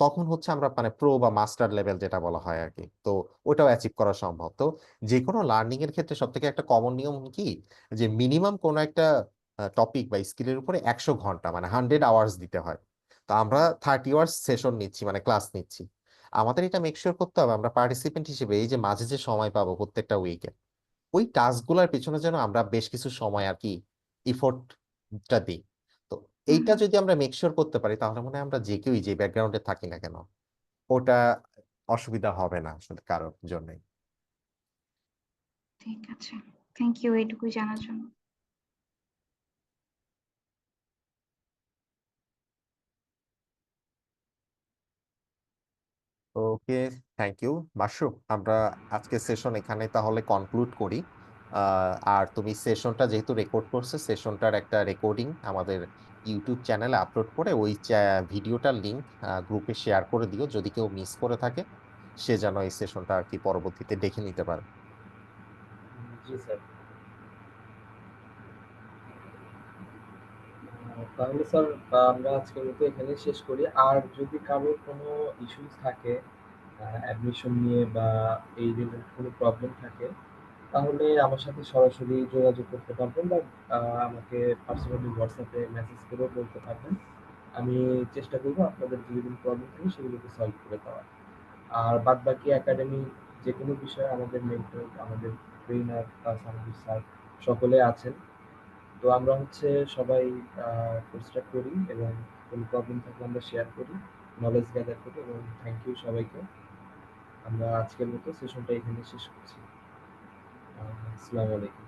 তখন হচ্ছে আমরা মানে প্রো বা মাস্টার লেভেল যেটা বলা হয় আর কি, তো ওটাও অ্যাচিভ করা সম্ভব। তো যে কোনো লার্নিং এর ক্ষেত্রে সব থেকে একটা কমন নিয়ম কি, যে মিনিমাম কোনো একটা টপিক বা স্কিলের উপরে 100 ঘন্টা মানে 100 আওয়ার্স দিতে হয়। তো আমরা 30 আওয়ার্স সেশন নিচ্ছি, মানে ক্লাস নিচ্ছি। আমাদের এটা মেক শিওর করতে হবে আমরা পার্টিসিপেন্ট হিসেবে এই যে মাঝে যে সময় পাবো প্রত্যেকটা উইকে ওই টাস্কগুলোর পিছনে যেন আমরা বেশ কিছু সময় আর কি ইফোর্টটা দিই। তো এইটা যদি আমরা মেক শিওর করতে পারি তাহলে মনে হয় আমরা যে কেউই যে ব্যাকগ্রাউন্ডে থাকি না কেন ওটা অসুবিধা হবে না আসলে কারোর জন্যই। ঠিক আছে, থ্যাংক ইউ এইটুকুই জানার জন্য। ওকে, থ্যাংক ইউ মাশরুক। আমরা আজকে সেশন এখানে তাহলে কনক্লুড করি। আর তুমি সেশনটা যেহেতু রেকর্ড করছো সেশনটার একটা রেকর্ডিং আমাদের ইউটিউব চ্যানেলে আপলোড করে ওই ভিডিওটার লিংক গ্রুপে শেয়ার করে দিও, যদি কেউ মিস করে থাকে সে যেন এই সেশনটা আর কি পরবর্তীতে দেখে নিতে পারে। জি স্যার। তাহলে স্যার আমরা আজকের মতো এখানে শেষ করি। আর যদি কারোর কোনো ইস্যুস থাকে অ্যাডমিশন নিয়ে বা এই রিলেটেড কোনো প্রবলেম থাকে তাহলে আমার সাথে সরাসরি যোগাযোগ করতে পারবেন বা আমাকে পার্সোনালি হোয়াটসঅ্যাপে মেসেজ করেও বলতে পারবেন। আমি চেষ্টা করব আপনাদের যদি কোনো প্রবলেম থাকে সেগুলোকে সলভ করে দেওয়ার। আর বাদবাকি একাডেমি যে কোনো বিষয়ে আমাদের মেন্টর, আমাদের ট্রেনার প্লাস আমাদের স্যার সকলে আছেন। তো আমরা হচ্ছে সবাই কোর্সটা করি এবং কোনো প্রবলেম থাকলে আমরা শেয়ার করি, নলেজ গ্যাদার করি এবং থ্যাংক ইউ সবাইকে। আমরা আজকের মতো সেশনটা এখানে শেষ করছি। আসসালামু আলাইকুম।